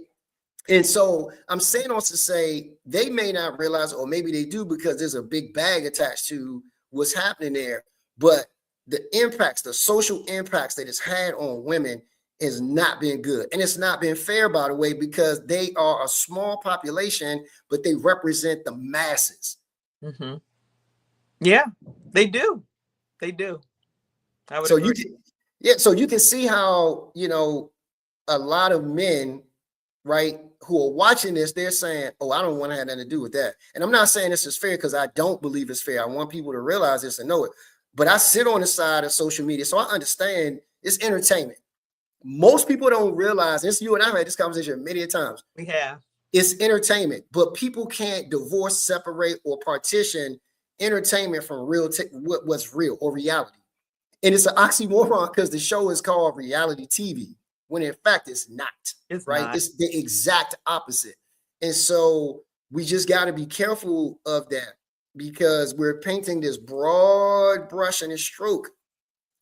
And so I'm saying also to say they may not realize, or maybe they do because there's a big bag attached to what's happening there. But the impacts, the social impacts that it's had on women has not been good. And it's not been fair, by the way, because they are a small population, but they represent the masses. Yeah, they do. They do. I would agree. So you can see how, a lot of men, right, who are watching this, they're saying, oh, I don't want to have nothing to do with that. And I'm not saying this is fair because I don't believe it's fair. I want people to realize this and know it. But I sit on the side of social media, so I understand it's entertainment. Most people don't realize this. You and I have had this conversation many times. We have. It's entertainment, but people can't divorce, separate, or partition entertainment from what's real or reality. And it's an oxymoron because the show is called reality TV, when in fact it's not. It's right? not. It's the exact opposite. And so we just got to be careful of that because we're painting this broad brush and a stroke,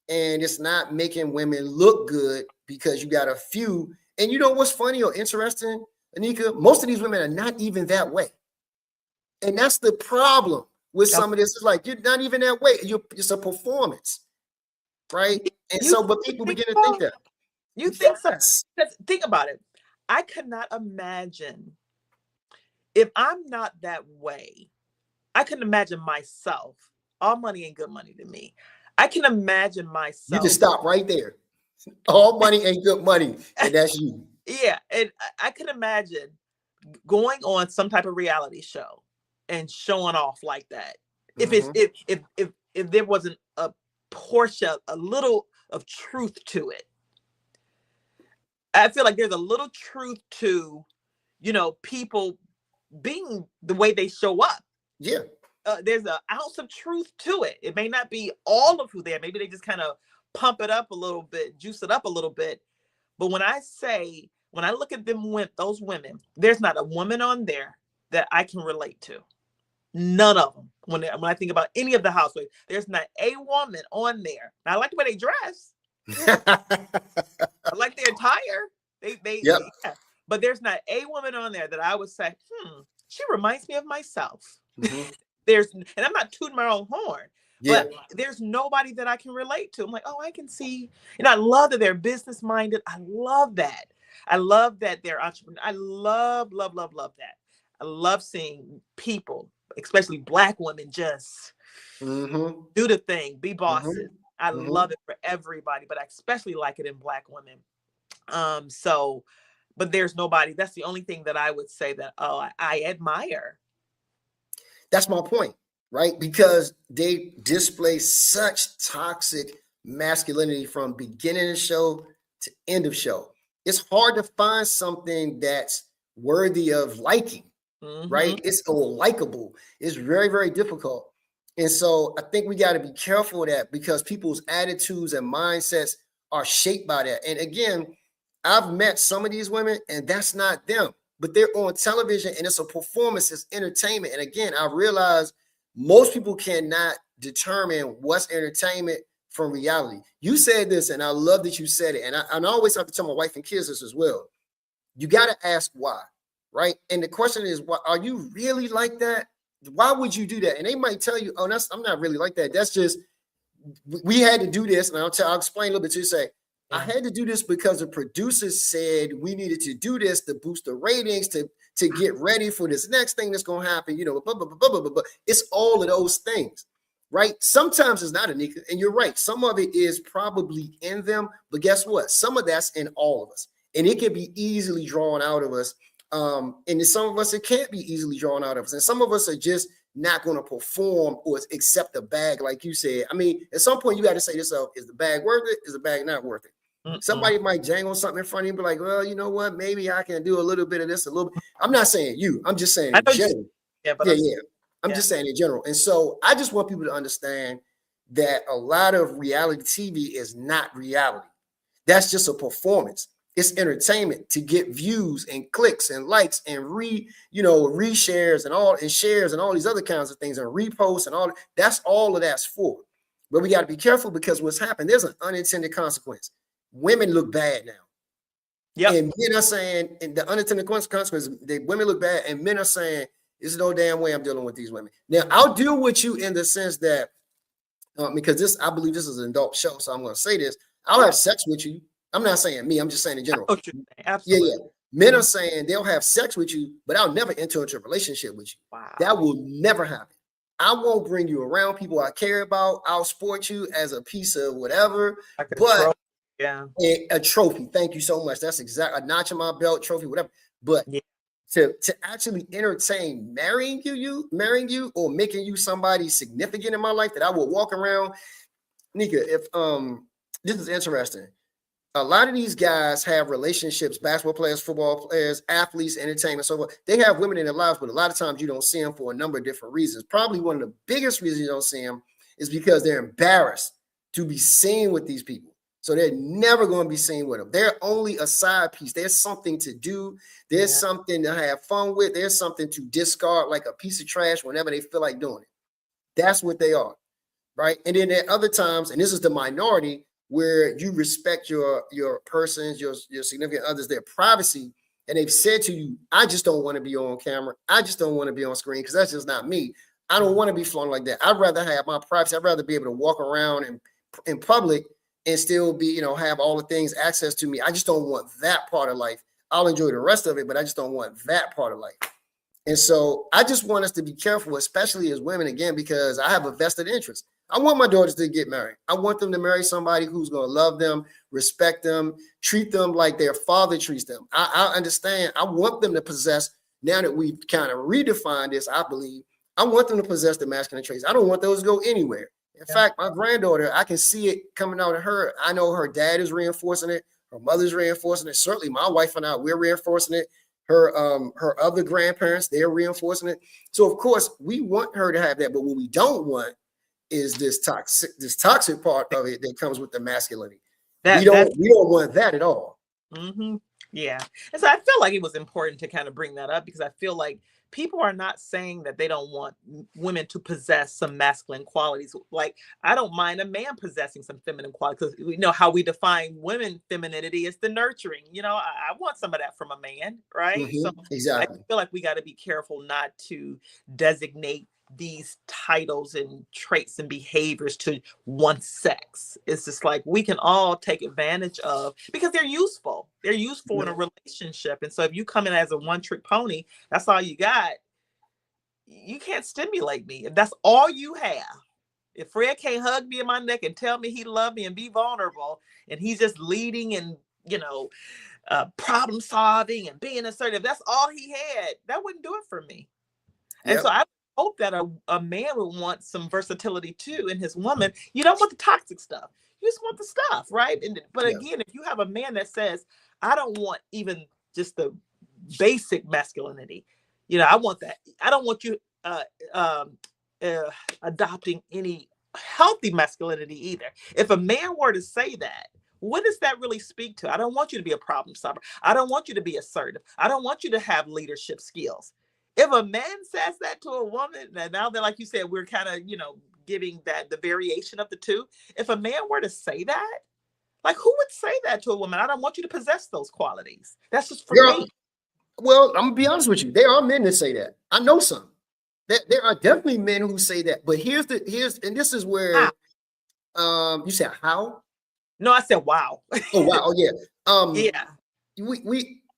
and it's not making women look good because you got a few. And you know what's funny or interesting, Nneka? Most of these women are not even that way. And that's the problem with some of this. It's like, you're not even that way. It's a performance, right? And but people begin to think that. You think so? Think about it. I could not imagine if I'm not that way. I couldn't imagine myself. All money ain't good money to me. I can imagine myself. You just stop right there. All money ain't good money, and that's you. Yeah, and I can imagine going on some type of reality show and showing off like that. If there wasn't a portion, a little of truth to it. I feel like there's a little truth to, people being the way they show up. Yeah. There's an ounce of truth to it. It may not be all of who they are. Maybe they just kind of pump it up a little bit, juice it up a little bit. But when I look at those women, there's not a woman on there that I can relate to. None of them. When I think about any of the housewives, there's not a woman on there. Now, I like the way they dress. I like their attire. Yep. Yeah. But there's not a woman on there that I would say, she reminds me of myself. Mm-hmm. And I'm not tooting my own horn, but there's nobody that I can relate to. I'm like, oh, I can see, and I love that they're business minded. I love that. I love that they're entrepreneurs. I love that. I love seeing people, especially Black women, just do the thing, be bosses. I love it for everybody, but I especially like it in Black women. But there's nobody. That's the only thing that I would say that, I admire. That's my point, right? Because they display such toxic masculinity from beginning of show to end of show. It's hard to find something that's worthy of liking, right? It's likable. It's very, very difficult. And so I think we got to be careful of that because people's attitudes and mindsets are shaped by that. And again, I've met some of these women and that's not them, but they're on television and it's a performance, it's entertainment. And again, I realize most people cannot determine what's entertainment from reality. You said this, and I love that you said it. And I always have to tell my wife and kids this as well. You got to ask why, right? And the question is, why are you really like that? Why would you do that? And they might tell you, oh, I'm not really like that. That's just, we had to do this. And I'll explain a little bit to you. Say, I had to do this because the producers said we needed to do this to boost the ratings, to get ready for this next thing that's going to happen, blah, blah, blah, blah, blah, blah. It's all of those things, right? Sometimes it's not, Nneka, and you're right. Some of it is probably in them, but guess what? Some of that's in all of us, and it can be easily drawn out of us. And in some of us, it can't be easily drawn out of us. And some of us are just not going to perform or accept the bag, like you said. I mean, at some point, you got to say to yourself, is the bag worth it? Is the bag not worth it? Somebody might jangle something in front of you and be like, well, you know what? Maybe I can do a little bit of this, a little bit. I'm not saying you. I'm just saying in general. I'm just saying in general. And so I just want people to understand that a lot of reality TV is not reality. That's just a performance. It's entertainment to get views and clicks and likes and reshares and shares and all these other kinds of things and reposts and all. That's all of that's for. But we got to be careful because what's happened, there's an unintended consequence. Women look bad now. Yeah. And men are saying, and the unintended consequence, the women look bad, and men are saying, there's no damn way I'm dealing with these women. Now, I'll deal with you in the sense that, because I believe this is an adult show, so I'm going to say this. I'll have sex with you. I'm not saying me, I'm just saying in general. Absolutely. Yeah. Men are saying they'll have sex with you, but I'll never enter into a relationship with you. Wow. That will never happen. I won't bring you around people I care about. I'll sport you as a piece of whatever. But Yeah. A trophy. Thank you so much. That's exact a notch in my belt, trophy, whatever. But Yeah. to actually entertain marrying you or making you somebody significant in my life that I will walk around, Nneka, if this is interesting. A lot of these guys have relationships, basketball players, football players, athletes, entertainment, so forth. They have women in their lives, but a lot of times you don't see them for a number of different reasons. Probably one of the biggest reasons you don't see them is because they're embarrassed to be seen with these people. So they're never going to be seen with them. They're only a side piece. There's something to do. There's something to have fun with. There's something to discard like a piece of trash whenever they feel like doing it. That's what they are, right? And then at other times, and this is the minority, where you respect your persons, your significant others, their privacy, and they've said to you, I just don't want to be on camera. I just don't want to be on screen because that's just not me. I don't want to be flown like that. I'd rather have my privacy. I'd rather be able to walk around in public and still be, have all the things access to me. I just don't want that part of life. I'll enjoy the rest of it, but I just don't want that part of life. And so I just want us to be careful, especially as women, again, because I have a vested interest. I want my daughters to get married. I want them to marry somebody who's going to love them, respect them, treat them like their father treats them. I understand. I want them to possess, now that we've kind of redefined this, I believe, I want them to possess the masculine traits. I don't want those to go anywhere. In fact, my granddaughter, I can see it coming out of her. I know her dad is reinforcing it. Her mother's reinforcing it. Certainly my wife and I, we're reinforcing it. Her other grandparents, they're reinforcing it. So of course we want her to have that, but what we don't want is this toxic part of it that comes with the masculinity. We don't want that at all. Mm-hmm. Yeah. And so I feel like it was important to kind of bring that up because I feel like people are not saying that they don't want women to possess some masculine qualities. Like, I don't mind a man possessing some feminine qualities because we know how we define women femininity is the nurturing. I want some of that from a man, right? Mm-hmm. So exactly. I feel like we got to be careful not to designate these titles and traits and behaviors to one sex. It's just like we can all take advantage of because they're useful. They're useful in a relationship. And so if you come in as a one-trick pony, that's all you got. You can't stimulate me. If that's all you have, if Fred can't hug me in my neck and tell me he loved me and be vulnerable, and he's just leading and problem solving and being assertive, that's all he had, that wouldn't do it for me. And so I hope that a man would want some versatility too in his woman. You don't want the toxic stuff. You just want the stuff, right? But again, if you have a man that says, I don't want even just the basic masculinity, I want that. I don't want you adopting any healthy masculinity either. If a man were to say that, what does that really speak to? I don't want you to be a problem solver. I don't want you to be assertive. I don't want you to have leadership skills. If a man says that to a woman, and now that, like you said, we're kind of, giving that the variation of the two. If a man were to say that, like, who would say that to a woman? I don't want you to possess those qualities. That's just for me. Well, I'm gonna be honest with you. There are men that say that. I know some. There are definitely men who say that. But and this is where you said how? No, I said wow. Oh wow, oh yeah. Yeah.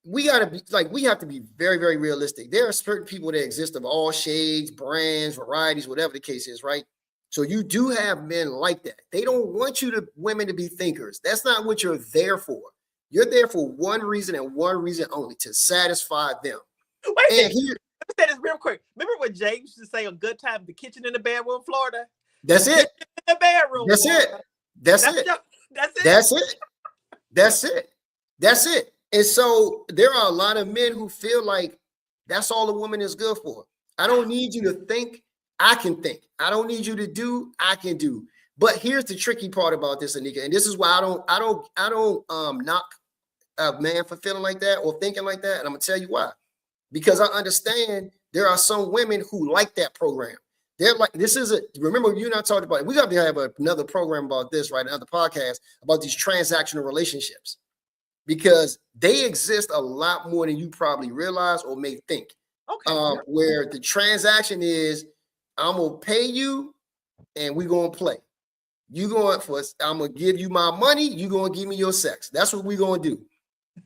We gotta be like, we have to be very, very realistic. There are certain people that exist of all shades, brands, varieties, whatever the case is, right? So you do have men like that. They don't want women to be thinkers. That's not what you're there for. You're there for one reason and one reason only, to satisfy them. Wait a minute. Let me say this real quick. Remember what James used to say on Good Time, the kitchen in the bedroom, Florida? That's it. In the bedroom. That's it. That's it. That's it. That's it. That's it. And so there are a lot of men who feel like that's all a woman is good for. I don't need you to think, I can think. I don't need you to do, I can do. But here's the tricky part about this, Nneka, and this is why I don't knock a man for feeling like that or thinking like that. And I'm gonna tell you why. Because I understand there are some women who like that program. They're like, remember you and I talked about it. We got to have another program about this, right? Another podcast about these transactional relationships. Because they exist a lot more than you probably realize or may think. Okay. Where the transaction is, I'm gonna pay you and we're gonna play. I'm gonna give you my money, you're gonna give me your sex. That's what we're gonna do.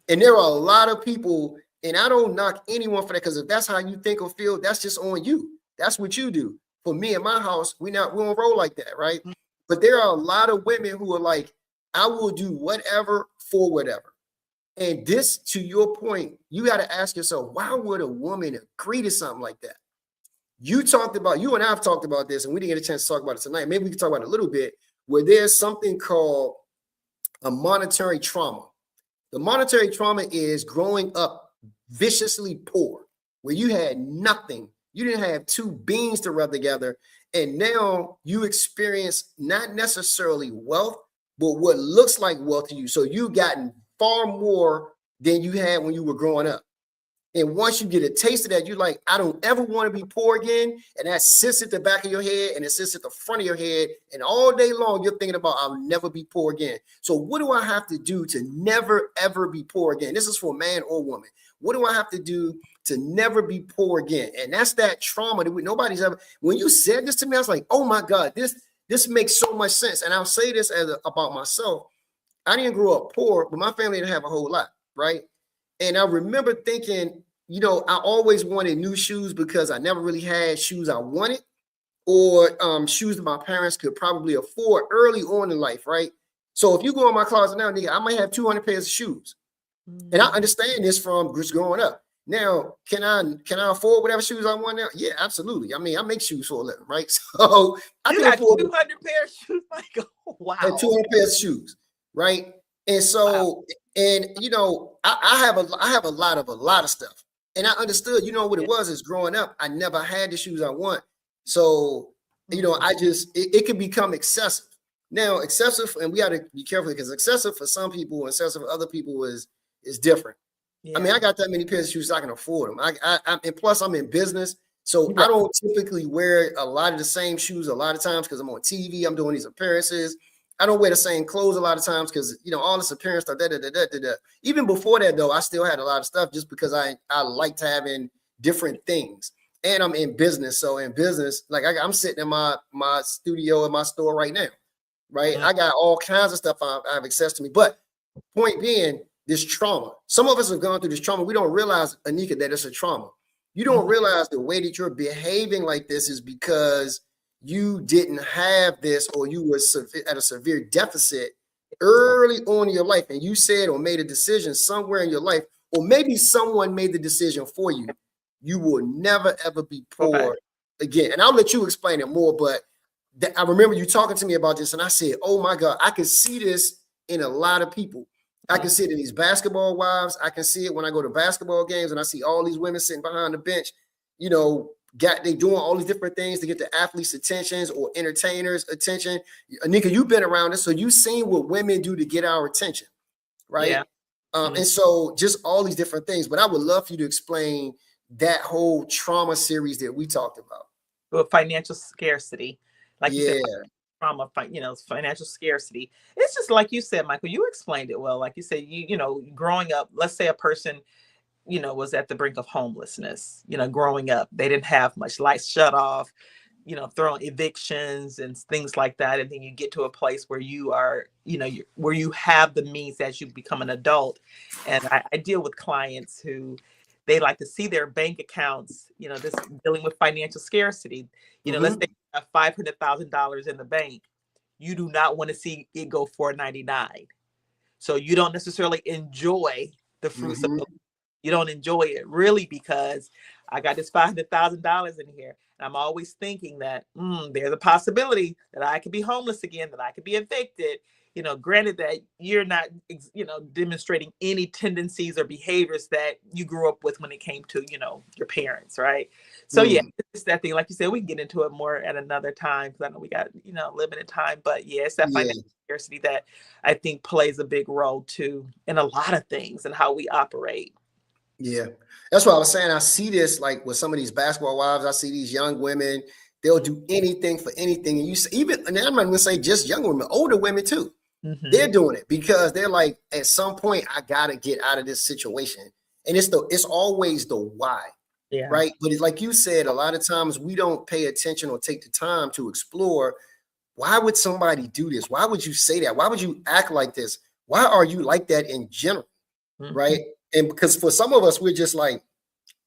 And there are a lot of people, and I don't knock anyone for that, because if that's how you think or feel, that's just on you. That's what you do. For me in my house, we don't roll like that, right? But there are a lot of women who are like, I will do whatever for whatever. And this, to your point, you got to ask yourself, why would a woman agree to something like that? You and I have talked about this, and we didn't get a chance to talk about it tonight. Maybe we can talk about it a little bit, where there's something called a monetary trauma. The monetary trauma is growing up viciously poor, where you had nothing. You didn't have two beans to rub together. And now you experience not necessarily wealth, but what looks like wealth to you. So you've gotten far more than you had when you were growing up. And once you get a taste of that, you're like, I don't ever want to be poor again. And that sits at the back of your head and it sits at the front of your head. And all day long, you're thinking about, I'll never be poor again. So what do I have to do to never, ever be poor again? This is for man or woman. What do I have to do to never be poor again? And that's that trauma that nobody's ever, when you said this to me, I was like, oh my God, this makes so much sense. And I'll say this about myself. I didn't grow up poor, but my family didn't have a whole lot, right? And I remember thinking, I always wanted new shoes because I never really had shoes I wanted, or shoes that my parents could probably afford early on in life, right? So if you go in my closet now, nigga, I might have 200 pairs of shoes. And I understand this from just growing up. Now, can I afford whatever shoes I want now? Yeah, absolutely. I mean, I make shoes for a living, right? So I can afford 200 pair of shoes. Like, oh, wow. 200 pairs of shoes, right? And so, wow. And I have a lot of stuff. And I understood, what it was is growing up, I never had the shoes I want. So, it can become excessive. Now, excessive, and we got to be careful because excessive for some people and excessive for other people is different. Yeah. I mean, I got that many pairs of shoes, I can afford them. And plus I'm in business. So right. I don't typically wear a lot of the same shoes a lot of times because I'm on TV, I'm doing these appearances. I don't wear the same clothes a lot of times because, all this appearance stuff, Even before that, though, I still had a lot of stuff just because I liked having different things. And I'm in business. So in business, like I'm sitting in my studio in my store right now, right? Mm-hmm. I got all kinds of stuff I have access to me. But point being, this trauma. Some of us have gone through this trauma. We don't realize, Nneka, that it's a trauma. You don't realize the way that you're behaving like this is because you didn't have this, or you were at a severe deficit early on in your life, and you said or made a decision somewhere in your life, or maybe someone made the decision for you. You will never, ever be poor again. And I'll let you explain it more, but I remember you talking to me about this, and I said, oh my God, I can see this in a lot of people. I can see it in these basketball wives. I can see it when I go to basketball games and I see all these women sitting behind the bench, they doing all these different things to get the athletes' attentions or entertainers' attention. Nneka, you've been around this, so you've seen what women do to get our attention, right? Yeah. And so just all these different things. But I would love for you to explain that whole trauma series that we talked about. Well, financial scarcity, like you said, trauma, financial scarcity. It's just like you said, Michael. You explained it well. Like you said, growing up. Let's say a person was at the brink of homelessness, growing up, they didn't have much, lights shut off, throwing evictions and things like that. And then you get to a place where you are, where you have the means as you become an adult. And I deal with clients who they like to see their bank accounts, this dealing with financial scarcity, let's say you have $500,000 in the bank. You do not want to see it go $499. So you don't necessarily enjoy the fruits of the You don't enjoy it really because I got this $500,000 in here. And I'm always thinking that there's a possibility that I could be homeless again, that I could be evicted. Granted that you're not, demonstrating any tendencies or behaviors that you grew up with when it came to, your parents, right? So yeah, it's that thing. Like you said, we can get into it more at another time because I know we got, limited time. But yeah, it's that financial scarcity that I think plays a big role too in a lot of things and how we operate. Yeah, that's what I was saying. I see this like with some of these basketball wives. I see these young women, they'll do anything for anything. And you see, and I'm not going to say just young women, older women too. They're doing it because they're like, at some point, I got to get out of this situation. And it's always the why, right? But it's like you said, a lot of times we don't pay attention or take the time to explore, why would somebody do this? Why would you say that? Why would you act like this? Why are you like that in general, right? And because for some of us, we're just like,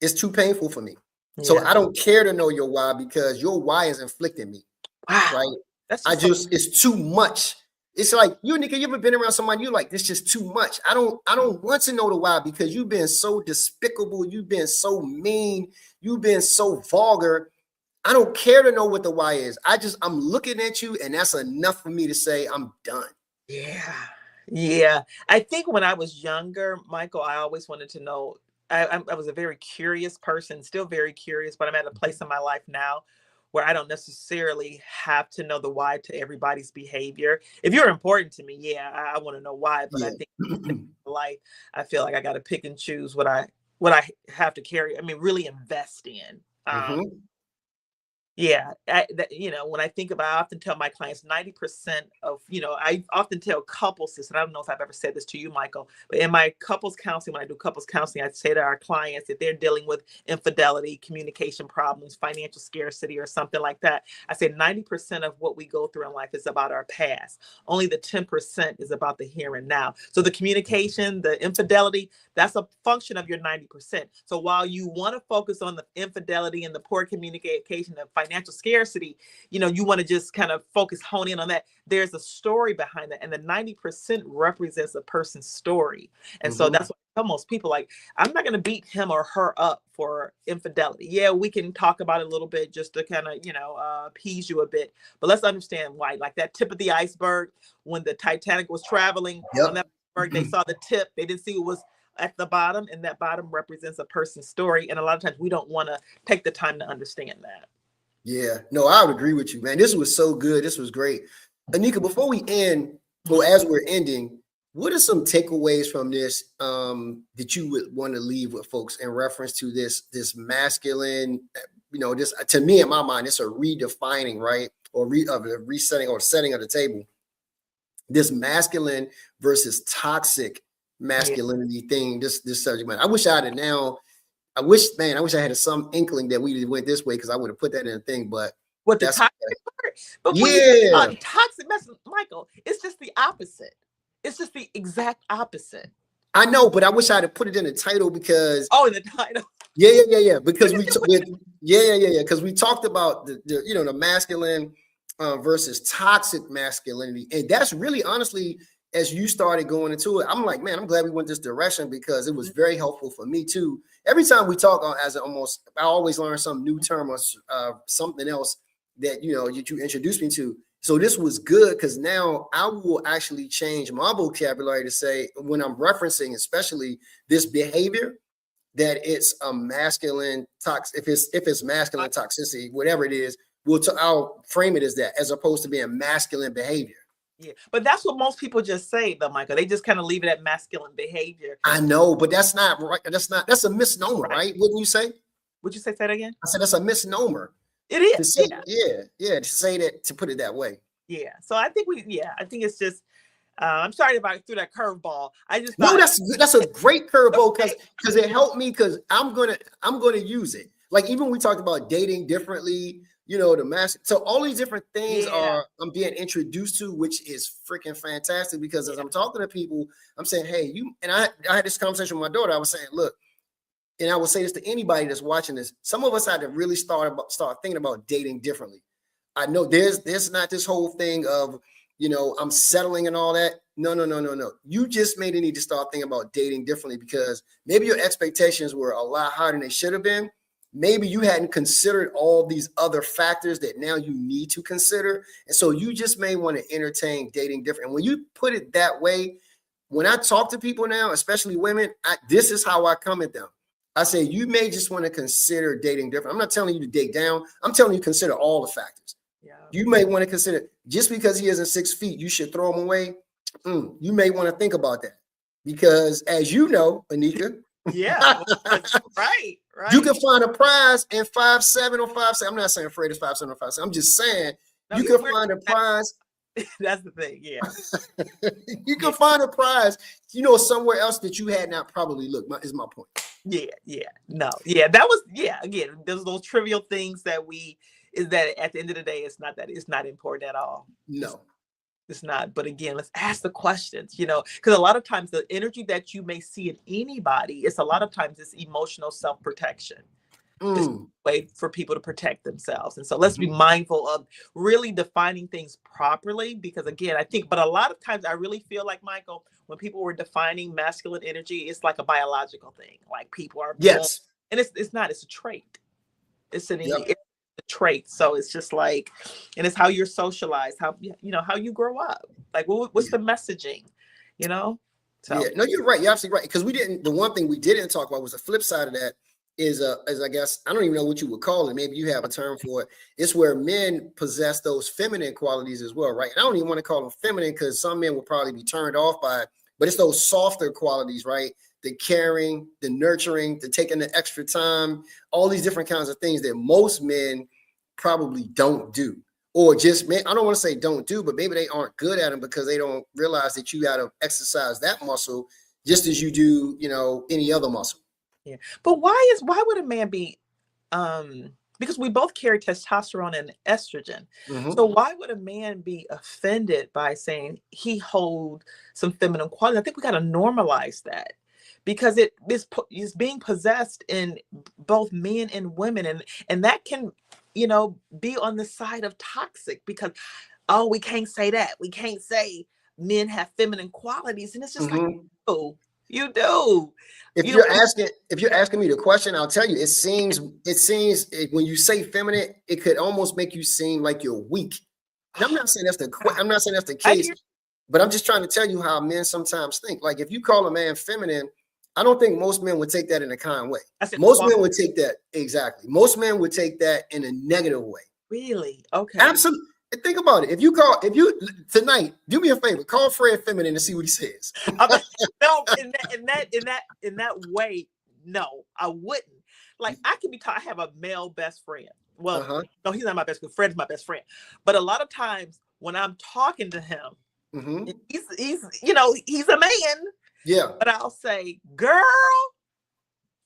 it's too painful for me. So I don't care to know your why because your why is inflicting me, right? It's too much. It's like you, Nneka, you ever been around somebody you're like, this just too much. I don't want to know the why because you've been so despicable, you've been so mean, you've been so vulgar. I don't care to know what the why is. I'm looking at you, and that's enough for me to say I'm done. Yeah. Yeah. I think when I was younger, Michael, I always wanted to know. I was a very curious person, still very curious, but I'm at a place in my life now where I don't necessarily have to know the why to everybody's behavior. If you're important to me, yeah, I want to know why. But I Yeah. think in life, I feel like I got to pick and choose what I have to carry. I mean, really invest in. Mm-hmm. Yeah, when I think about, I often tell my clients 90% of, I often tell couples this, and I don't know if I've ever said this to you, Michael, but in my couples counseling, when I do couples counseling, I say to our clients that they're dealing with infidelity, communication problems, financial scarcity, or something like that. I say 90% of what we go through in life is about our past. Only the 10% is about the here and now. So the communication, the infidelity, that's a function of your 90%. So while you want to focus on the infidelity and the poor communication, the financial scarcity, you want to just kind of hone in on that. There's a story behind that. And the 90% represents a person's story. And so that's what I tell most people, like, I'm not going to beat him or her up for infidelity. Yeah, we can talk about it a little bit just to kind of, appease you a bit. But let's understand why. Like that tip of the iceberg, when the Titanic was traveling on that iceberg, they saw the tip. They didn't see it was at the bottom, and that bottom represents a person's story. And a lot of times we don't want to take the time to understand that. Yeah, no, I would agree with you, man. This was so good. This was great. Nneka, before we end, or as we're ending, what are some takeaways from this that you would want to leave with folks in reference to this masculine, this, to me, in my mind, it's a redefining, right? Or resetting or setting of the table. This masculine versus toxic masculinity thing, this subject matter. I wish I had some inkling that we went this way because I would have put that in a thing, but What the that's toxic part? But when you toxic message, Michael, it's just the opposite. It's just the exact opposite. I know, but I wish I had put it in the title because in the title. Yeah. Because because we talked about the masculine versus toxic masculinity, and that's really honestly, as you started going into it, I'm like, man, I'm glad we went this direction because it was very helpful for me too. Every time we talk I always learn some new term or something else that you introduced me to. So this was good because now I will actually change my vocabulary to say when I'm referencing, especially this behavior, that it's a masculine if it's masculine toxicity, whatever it is, I'll frame it as that, as opposed to being masculine behavior. Yeah, but that's what most people just say, though, Michael. They just kind of leave it at masculine behavior. I know, but that's not right. That's a misnomer, right? Wouldn't you say? Would you say that again? I said that's a misnomer. It is. To say, to say that, to put it that way. Yeah. So I think I think it's just. I'm sorry if I threw that curveball. I just no, that's a great curveball because it helped me because I'm gonna use it. Like even we talked about dating differently, the mask. So all these different things I'm being introduced to, which is freaking fantastic because as I'm talking to people, I'm saying, hey, I had this conversation with my daughter. I was saying, look, and I will say this to anybody that's watching this. Some of us had to really start thinking about dating differently. I know there's not this whole thing of I'm settling and all that. No. You just made it need to start thinking about dating differently because maybe your expectations were a lot higher than they should have been. Maybe you hadn't considered all these other factors that now you need to consider. And so you just may want to entertain dating different. And when you put it that way, when I talk to people now, especially women, this is how I come at them. I say, you may just want to consider dating different. I'm not telling you to date down. I'm telling you to consider all the factors. Yeah. You may want to consider just because he isn't 6 feet, you should throw him away. You may want to think about that because as you know, Nneka. Yeah, right. You can find a prize in 5'7" or 5'7". I'm not saying Fred is 5'7" or 5'7". I'm just saying you can find a prize. That's the thing, yeah. You can find a prize, somewhere else that you had not probably looked. Is my point. Yeah. No, yeah, that was again, there's those trivial things that is that at the end of the day, it's not important at all. No. It's not. But again, let's ask the questions, because a lot of times the energy that you may see in anybody, it's a lot of times it's emotional self-protection. It's a way for people to protect themselves. And so let's be mindful of really defining things properly, because again, I think, but a lot of times I really feel like, Michael, when people were defining masculine energy, it's like a biological thing. Like people are born, Yes. and it's not, it's a trait. It's Yep. it's a trait. So it's just like, and it's how you're socialized, how, how you grow up. Like, what's the messaging, So. Yeah, no, you're right. You're absolutely right. Because the one thing we didn't talk about was the flip side of that is I guess, I don't even know what you would call it. Maybe you have a term for it. It's where men possess those feminine qualities as well, right? And I don't even want to call them feminine because some men will probably be turned off by it, but it's those softer qualities, right? The caring, the nurturing, the taking the extra time, all these different kinds of things that most men probably don't do. Or just, I don't want to say don't do, but maybe they aren't good at them because they don't realize that you got to exercise that muscle just as you do, any other muscle. Yeah. But why would a man be, because we both carry testosterone and estrogen. So why would a man be offended by saying he holds some feminine quality? I think we got to normalize that, because it is being possessed in both men and women. And that can, be on the side of toxic, because, oh, we can't say that. We can't say men have feminine qualities. And it's just like, oh, you do. If you're asking me the question, I'll tell you, it seems when you say feminine, it could almost make you seem like you're weak. And I'm not saying that's the case, but I'm just trying to tell you how men sometimes think. Like if you call a man feminine, I don't think most men would take that in a kind way. Most men would take that exactly. Most men would take that in a negative way. Really? Okay. Absolutely. Think about it. If you tonight, do me a favor, call Fred feminine and see what he says. No, in that way, no, I wouldn't. Like I can be taught. I have a male best friend. Well, no, he's not my best friend. Fred's my best friend. But a lot of times when I'm talking to him, he's a man. Yeah. But I'll say, girl.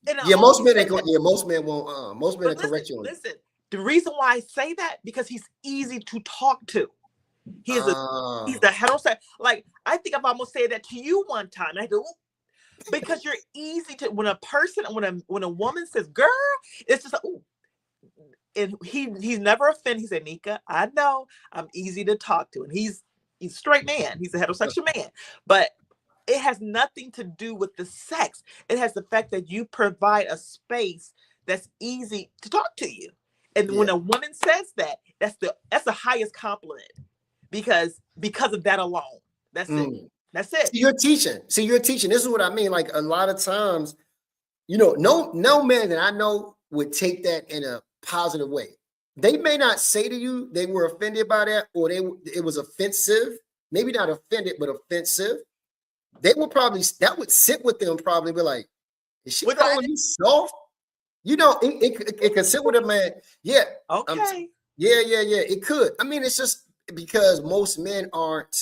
And most men ain't going. Yeah, most men won't. Most men correct you on it. Listen. The reason why I say that, because he's easy to talk to. He's a heterosexual. Like, I think I've almost said that to you one time. I go, because you're easy to, when a woman says, girl, it's just like, ooh. And he's never offended. He said, Nneka, I know I'm easy to talk to. And he's a straight man. He's a heterosexual man. But it has nothing to do with the sex. It has the fact that you provide a space that's easy to talk to you. And when a woman says that, that's the highest compliment, because of that alone. That's it. That's it. You're teaching. This is what I mean. Like a lot of times, no man that I know would take that in a positive way. They may not say to you they were offended by that, or it was offensive. Maybe not offended, but offensive. That would sit with them, probably be like, is she calling you soft? It could sit with a man. Yeah. Okay. Yeah. It could. I mean, it's just because most men aren't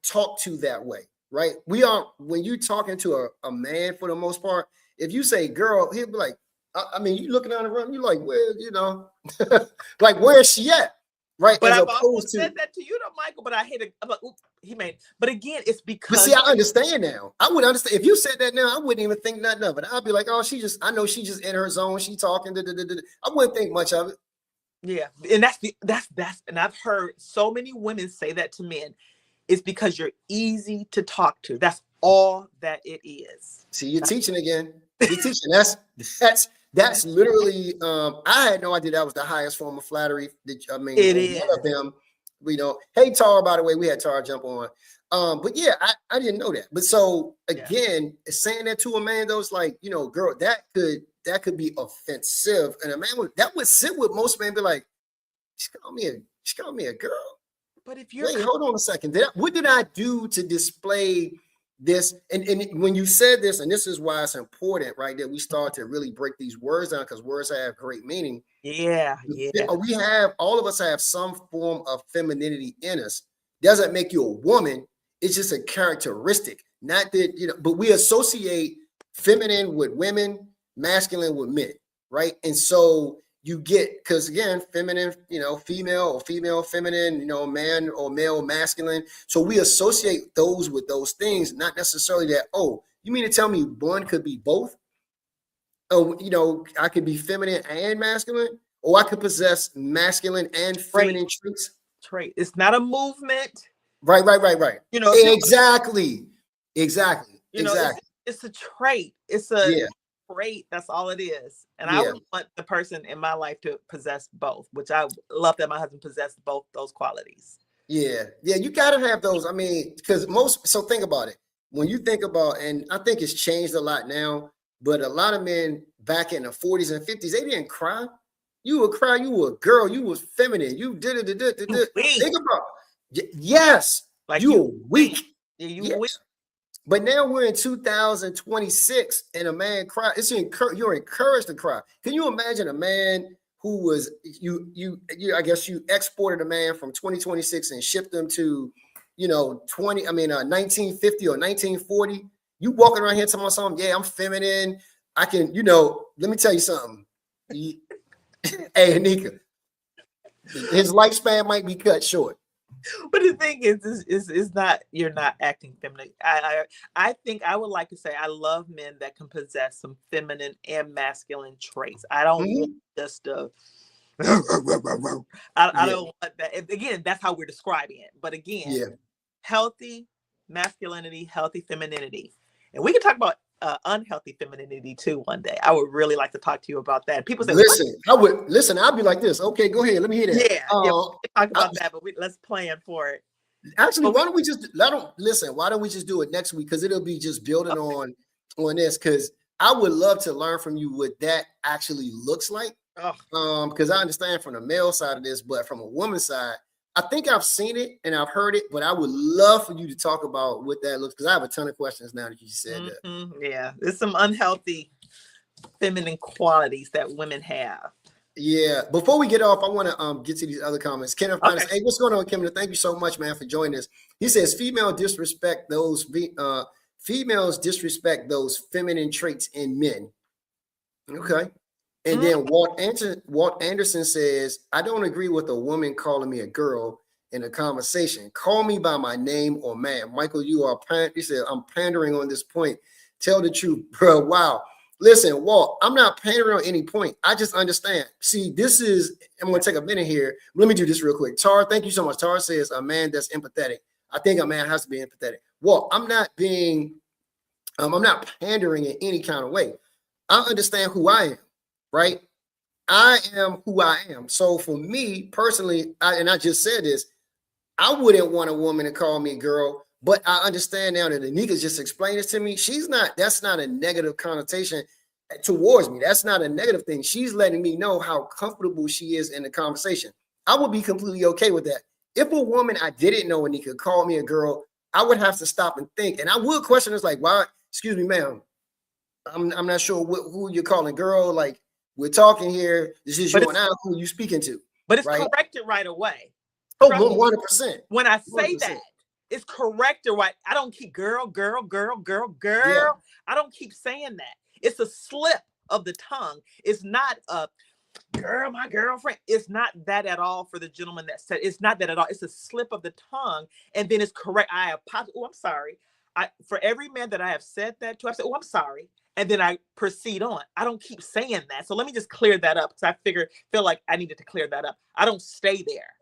talked to that way, right? We aren't. When you talking to a man, for the most part, if you say girl, he'll be like, I mean, you looking down the room, you're like, well, like where is she at? Right. But I've almost said that to you, though, Michael. But I hate it. I'm like, he made. But again, it's because. But see, I understand now. I would understand if you said that now. I wouldn't even think nothing of it. I'd be like, oh, I know she just in her zone. She talking. I wouldn't think much of it. Yeah, and that's and I've heard so many women say that to men. It's because you're easy to talk to. That's all that it is. See, you're teaching again. You're teaching. That's literally. I had no idea that was the highest form of flattery. It is one of them. Hey Tara, by the way, we had Tara jump on. But yeah, I didn't know that. But so again, saying that to a man, though, it's like, girl, that could be offensive, and a man would sit with most men, be like, she called me a girl. But if you're hold on a second, what did I do to display this? And when you said this, and this is why it's important, right, that we start to really break these words down, because words have great meaning. Yeah. All of us have some form of femininity in us. Doesn't make you a woman. It's just a characteristic. Not that, but we associate feminine with women, masculine with men, right? And so you get, because again, feminine, female or female, feminine, man or male, masculine. So we associate those with those things, not necessarily that, oh, you mean to tell me one could be both? Oh, I could be feminine and masculine, or I could possess masculine and feminine traits. Trait. It's not a movement. Right. You know, Exactly. it's a trait. It's a Yeah. trait. That's all it is. And I Yeah. would want the person in my life to possess both, which I love that my husband possessed both those qualities. Yeah. You gotta have those. I mean, because so think about it. When you think about, and I think it's changed a lot now, but a lot of men back in the 40s and 50s, they didn't cry. You would cry, you were a girl, you was feminine, you did it. Think about, yes, Like you were weak. Yeah, weak. But now we're in 2026 and a man cry. You're encouraged to cry. Can you imagine a man who was I guess you exported a man from 2026 and shipped them to 1950 or 1940. You walking around here telling something, yeah, I'm feminine. I can, let me tell you something. Hey, Nneka, his lifespan might be cut short. But the thing is not, you're not acting feminine. I think I would like to say I love men that can possess some feminine and masculine traits. I don't want just a I don't want that. Again, that's how we're describing it. But again, healthy masculinity, healthy femininity. And we can talk about unhealthy femininity too one day. I would really like to talk to you about that. People say, I'd be like this. Okay, go ahead. Let me hear that. Yeah, we can talk about that, but let's plan for it. Actually, why don't we just why don't we just do it next week? Because it'll be just building on this. Because I would love to learn from you what that actually looks like. Because I understand from the male side of this, but from a woman's side, I think I've seen it and I've heard it, but I would love for you to talk about what that looks, because I have a ton of questions now that you said that. Yeah, there's some unhealthy feminine qualities that women have. Yeah. Before we get off, I want to get to these other comments. Kenneth, hey, what's going on, Kenneth? Thank you so much, man, for joining us. He says females disrespect those feminine traits in men. Okay. And then Walt Anderson says, I don't agree with a woman calling me a girl in a conversation. Call me by my name or ma'am. Michael, he said, I'm pandering on this point. Tell the truth, bro. Wow. Listen, Walt, I'm not pandering on any point. I just understand. See, I'm going to take a minute here. Let me do this real quick. Tar, thank you so much. Tar says a man that's empathetic. I think a man has to be empathetic. Walt, I'm not pandering in any kind of way. I understand who I am. Right? I am who I am. So for me personally, I just said this, I wouldn't want a woman to call me girl, but I understand now that Nneka just explained this to me. That's not a negative connotation towards me. That's not a negative thing. She's letting me know how comfortable she is in the conversation. I would be completely okay with that. If a woman I didn't know, Nneka, called me a girl, I would have to stop and think. And I would question this, like, why, excuse me, ma'am, I'm not sure who you're calling girl. Like, we're talking here. This is you and I. Who you speaking to? But it's corrected right away. Oh, 100%. When I say 100%. That, it's corrected right. I don't keep girl. Yeah. I don't keep saying that. It's a slip of the tongue. It's not a girl, my girlfriend. It's not that at all for the gentleman that said. It's not that at all. It's a slip of the tongue, and then it's correct. I apologize. Oh, I'm sorry. For every man that I have said that to, I said, oh, I'm sorry. And then I proceed on. I don't keep saying that. So let me just clear that up, because I feel like I needed to clear that up. I don't stay there.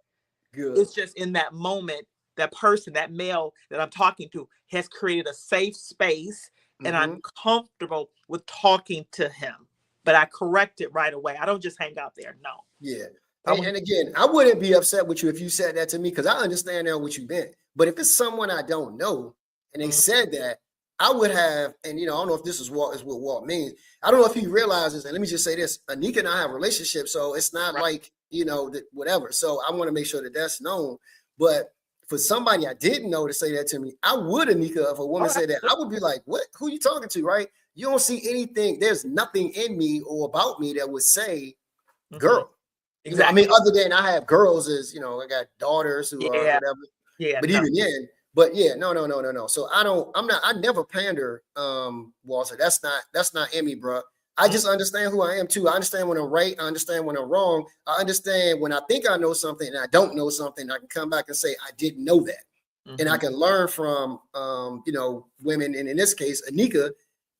Good. It's just in that moment, that person, that male that I'm talking to has created a safe space, and I'm comfortable with talking to him. But I correct it right away. I don't just hang out there. No. Yeah. And again, I wouldn't be upset with you if you said that to me, because I understand now what you meant. But if it's someone I don't know and they said that, I would have, and I don't know if this is what Walt means. I don't know if he realizes, and let me just say this, Nneka and I have a relationship, so it's not like, whatever. So I want to make sure that that's known. But for somebody I didn't know to say that to me, I would, Nneka, if a woman said that, I would be like, what? Who are you talking to, right? You don't see anything. There's nothing in me or about me that would say girl. Exactly. I mean, other than I have girls as, I got daughters who are whatever. Yeah. But even then, but yeah, no. So I never pander, Walter. That's not in me, bro. I just understand who I am too. I understand when I'm right. I understand when I'm wrong. I understand when I think I know something and I don't know something. I can come back and say, I didn't know that. And I can learn from, women. And in this case, Nneka,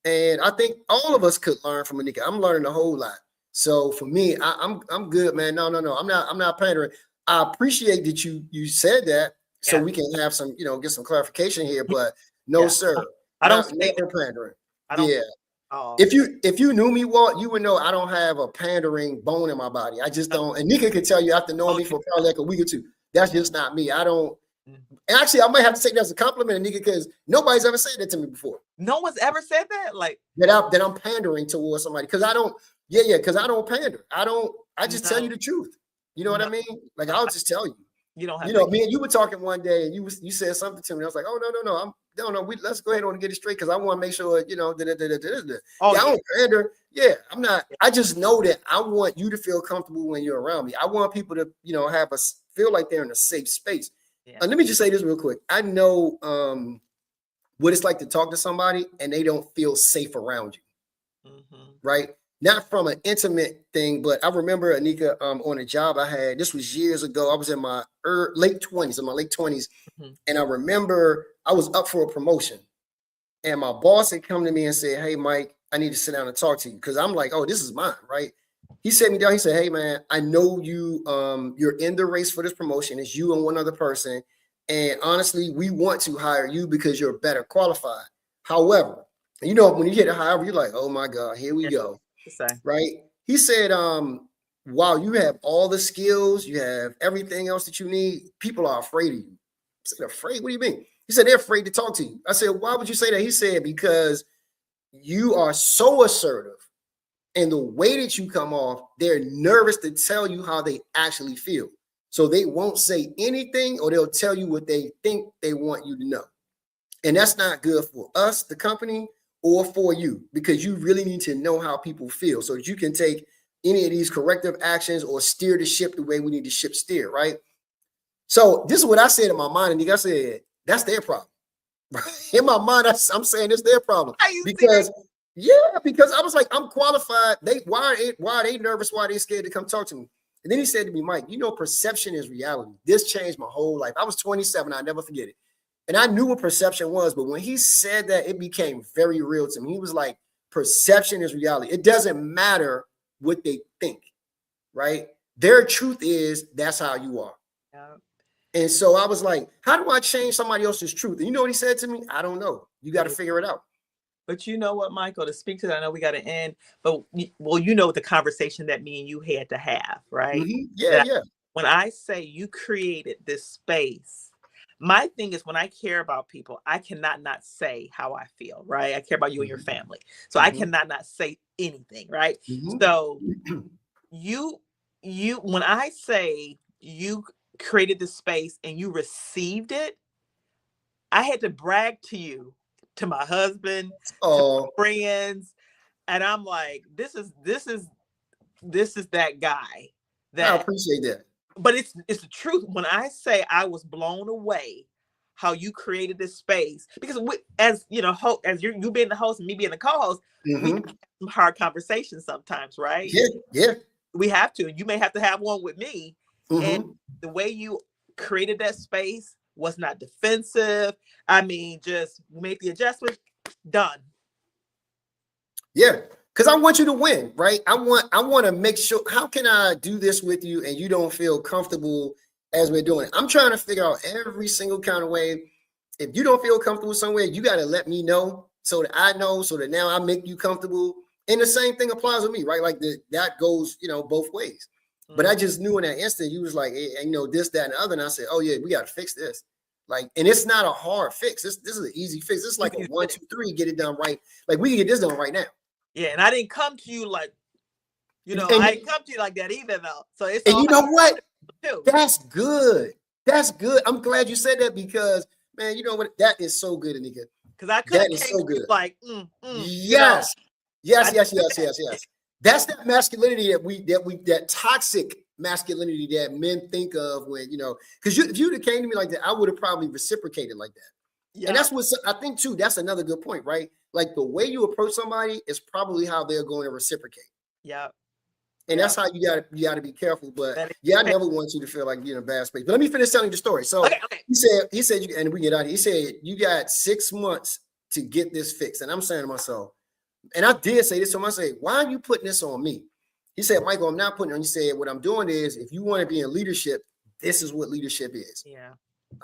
And I think all of us could learn from Nneka. I'm learning a whole lot. So for me, I'm good, man. No. I'm not pandering. I appreciate that you said that, so we can have some, get some clarification here. But no, sir, I don't never pandering. I don't. Yeah. Oh. If you knew me, Walt, you would know I don't have a pandering bone in my body. I just don't. And Nneka could tell you after knowing me for probably like a week or two, that's just not me. I don't. And actually, I might have to take that as a compliment, Nneka, because nobody's ever said that to me before. No one's ever said that, like that I'm pandering towards somebody, because I don't. Because I don't pander. I just tell you the truth. You know what I mean? Like, I'll just tell you. You don't have. Me and you were talking one day, and you said something to me. I was like, oh no, let's go ahead and get it straight, because I want to make sure I don't pander. Yeah, I'm not. I just know that I want you to feel comfortable when you're around me. I want people to feel like they're in a safe space. Yeah. Let me just say this real quick. I know what it's like to talk to somebody and they don't feel safe around you, right? Not from an intimate thing, but I remember, Nneka, on a job I had. This was years ago. I was in my late 20s, and I remember I was up for a promotion, and my boss had come to me and said, "Hey, Mike, I need to sit down and talk to you," because I'm like, "Oh, this is mine," right? He sat me down. He said, "Hey, man, I know you're in the race for this promotion. It's you and one other person, and honestly, we want to hire you because you're better qualified. However, when you hit a however, you're like, oh my God, here we go." Right? He said, while you have all the skills, you have everything else that you need, people are afraid of you. I said, afraid? What do you mean? He said, they're afraid to talk to you. I said, why would you say that? He said, because you are so assertive, and the way that you come off, they're nervous to tell you how they actually feel. So they won't say anything, or they'll tell you what they think they want you to know. And that's not good for us, the company, or for you, because you really need to know how people feel so that you can take any of these corrective actions or steer the ship the way we need the ship steer, right? So this is what I said in my mind, and I said, that's their problem. In my mind, I'm saying it's their problem. Because I was like, I'm qualified. Why are they nervous? Why are they scared to come talk to me? And then he said to me, Mike, perception is reality. This changed my whole life. I was 27. I'll never forget it. And I knew what perception was, but when he said that, it became very real to me. He was like, perception is reality. It doesn't matter what they think, right? Their truth is that's how you are. Yeah. And so I was like, how do I change somebody else's truth? And you know what he said to me? I don't know. You got to figure it out. But you know what, Michael, to speak to that, I know we got to end, but the conversation that me and you had to have, right? Yeah. When I say you created this space, my thing is, when I care about people, I cannot not say how I feel, right? I care about you and your family. So I cannot not say anything, right? So when I say you created this space and you received it, I had to brag to you, to my husband, to my friends. And I'm like, this is that guy. I appreciate that. But it's the truth. When I say I was blown away how you created this space, because as you being the host and me being the co-host, we have some hard conversations sometimes, right? Yeah. We have to. You may have to have one with me. And the way you created that space was not defensive. I mean, just make the adjustment, done. Yeah. Because I want you to win, right? I want to make sure, how can I do this with you and you don't feel comfortable as we're doing it? I'm trying to figure out every single kind of way. If you don't feel comfortable somewhere, you got to let me know so that I know, so that now I make you comfortable. And the same thing applies with me, right? Like that goes, both ways. But I just knew in that instant, you was like, hey, this, that, and the other. And I said, oh yeah, we got to fix this. Like, and it's not a hard fix. This is an easy fix. It's like a 1, 2, 3, get it done right. Like, we can get this done right now. Yeah, and I didn't come to you like, I didn't come to you like that either, though. So it's and you know what? That's good. That's good. I'm glad you said that, because, man, you know what? That is so good, Nneka. Because I could have so good. Like, yes. That's that masculinity that toxic masculinity that men think of when, because if you'd have came to me like that, I would have probably reciprocated like that. Yeah. And that's what I think too. That's another good point, right? Like, the way you approach somebody is probably how they're going to reciprocate. Yeah. And that's how you gotta be careful. But I never want you to feel like you're in a bad space. But let me finish telling you the story. So he said, and we get out of here. He said, you got 6 months to get this fixed. And I'm saying to myself, And I did say this to him. I said, why are you putting this on me? He said, Michael, I'm not putting it on you. He said, what I'm doing is, if you want to be in leadership, this is what leadership is. Yeah.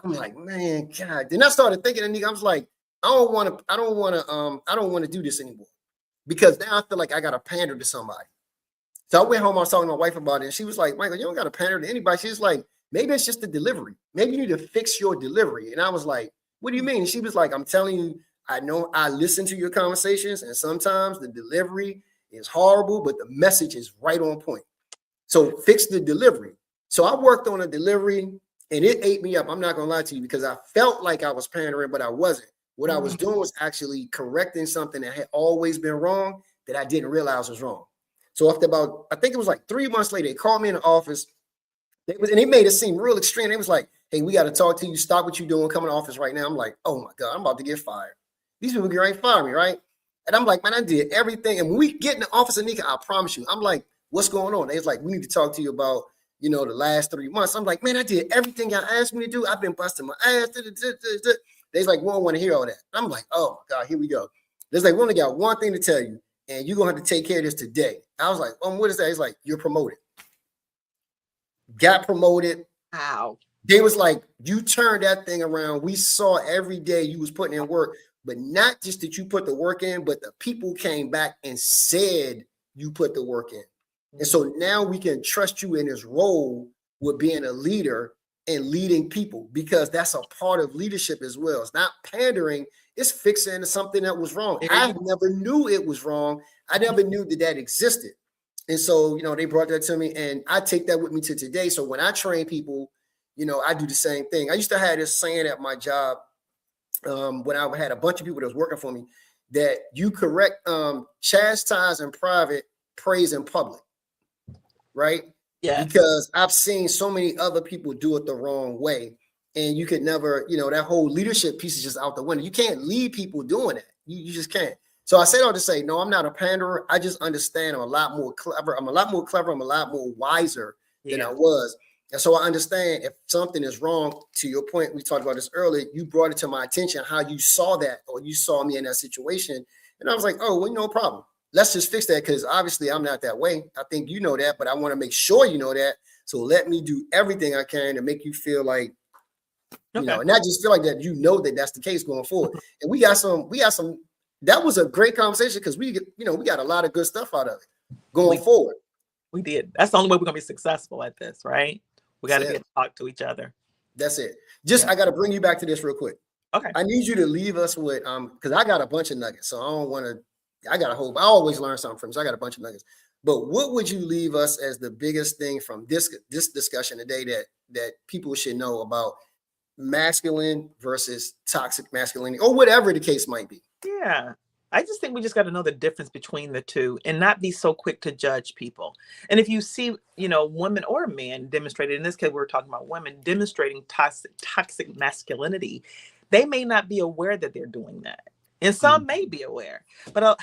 I'm like, man, God. Then I started thinking, and I was like, I don't want to do this anymore, because now I feel like I got to pander to somebody. So I went home, I was talking to my wife about it, and she was like, Michael, you don't got to pander to anybody. She's like, maybe it's just the delivery. Maybe you need to fix your delivery. And I was like, what do you mean? And she was like, I'm telling you, I know I listen to your conversations, and sometimes the delivery is horrible, but the message is right on point. So fix the delivery. So I worked on a delivery, and it ate me up. I'm not going to lie to you, because I felt like I was pandering, but I wasn't. What I was doing was actually correcting something that had always been wrong that I didn't realize was wrong. So after about, I think it was like 3 months later, they called me in the office. And they made it seem real extreme. It was like, hey, we got to talk to you. Stop what you're doing. Come in the office right now. I'm like, oh my God, I'm about to get fired. These people get ready to fire me, right? And I'm like, man, I did everything. And when we get in the office of Nneka, I promise you, I'm like, what's going on? They was like, we need to talk to you about, the last 3 months. I'm like, man, I did everything y'all asked me to do. I've been busting my ass. They's like, we don't want to hear all that. I'm like, oh my God, here we go. There's like, we only got one thing to tell you, and you're going to have to take care of this today. I was like, what is that? He's like, you're promoted. Got promoted. Wow. They was like, you turned that thing around. We saw every day you was putting in work, but not just that you put the work in, but the people came back and said you put the work in. And so now we can trust you in this role with being a leader and leading people, because that's a part of leadership as well. It's not pandering, it's fixing something that was wrong. I never knew it was wrong. I never knew that existed. And so, they brought that to me, and I take that with me to today. So when I train people, I do the same thing. I used to have this saying at my job when I had a bunch of people that was working for me, that you correct, chastise in private, praise in public. Right? Yeah. Because I've seen so many other people do it the wrong way. And you could never, that whole leadership piece is just out the window. You can't lead people doing that. You just can't. So I said all to say, no, I'm not a panderer. I just understand I'm a lot more clever. I'm a lot more wiser than I was. And so I understand if something is wrong, to your point, we talked about this earlier, you brought it to my attention, how you saw that, or you saw me in that situation. And I was like, oh, well, no problem. Let's just fix that, because obviously I'm not that way. I think you know that, but I want to make sure you know that. So let me do everything I can to make you feel like, and not just feel like that, that that's the case going forward. And we got some, that was a great conversation, because we got a lot of good stuff out of it going forward. We did. That's the only way we're going to be successful at this, right? We got to be able to talk to each other. That's it. I got to bring you back to this real quick. Okay. I need you to leave us with, because I got a bunch of nuggets, so I don't want to, I got a whole, I always learn something from, so I got a bunch of nuggets. But what would you leave us as the biggest thing from this discussion today that people should know about masculine versus toxic masculinity, or whatever the case might be? Yeah. I just think we just got to know the difference between the two and not be so quick to judge people. And if you see, women or men demonstrated, in this case, we're talking about women demonstrating toxic masculinity, they may not be aware that they're doing that. And some may be aware, but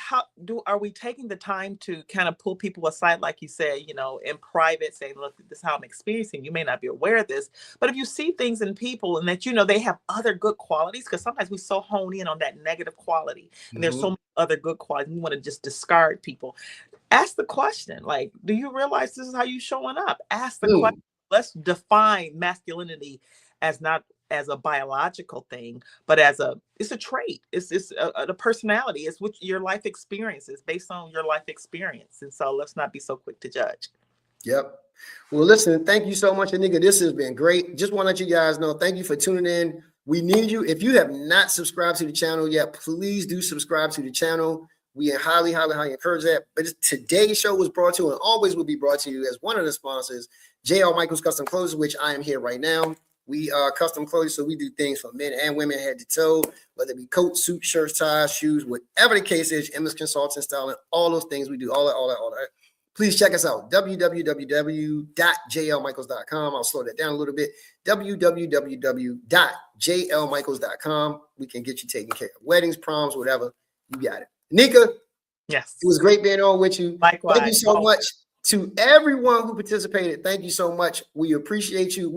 are we taking the time to kind of pull people aside, like you said, in private, saying, look, this is how I'm experiencing. You may not be aware of this, but if you see things in people and that, they have other good qualities, because sometimes we so hone in on that negative quality and there's so many other good qualities. We want to just discard people. Ask the question, like, do you realize this is how you showing up? Ask the question. Let's define masculinity as not as a biological thing, but it's a trait. It's a personality. It's what your life experience is, based on your life experience. And so let's not be so quick to judge. Yep. Well, listen, thank you so much, Nneka. This has been great. Just want to let you guys know, thank you for tuning in. We need you. If you have not subscribed to the channel yet, please do subscribe to the channel. We highly, highly, highly encourage that. But today's show was brought to you, and always will be brought to you, as one of the sponsors, JL Michaels Custom Clothes, which I am here right now. We are custom clothes, so we do things for men and women, head to toe, whether it be coats, suits, shirts, ties, shoes, whatever the case is. MS Consulting, styling, all those things we do, all that. Please check us out, www.jlmichaels.com. I'll slow that down a little bit, www.jlmichaels.com. We can get you taken care of. Weddings, proms, whatever, you got it. Nneka, yes, it was great being on with you. Likewise. Thank you so much to everyone who participated. Thank you so much. We appreciate you.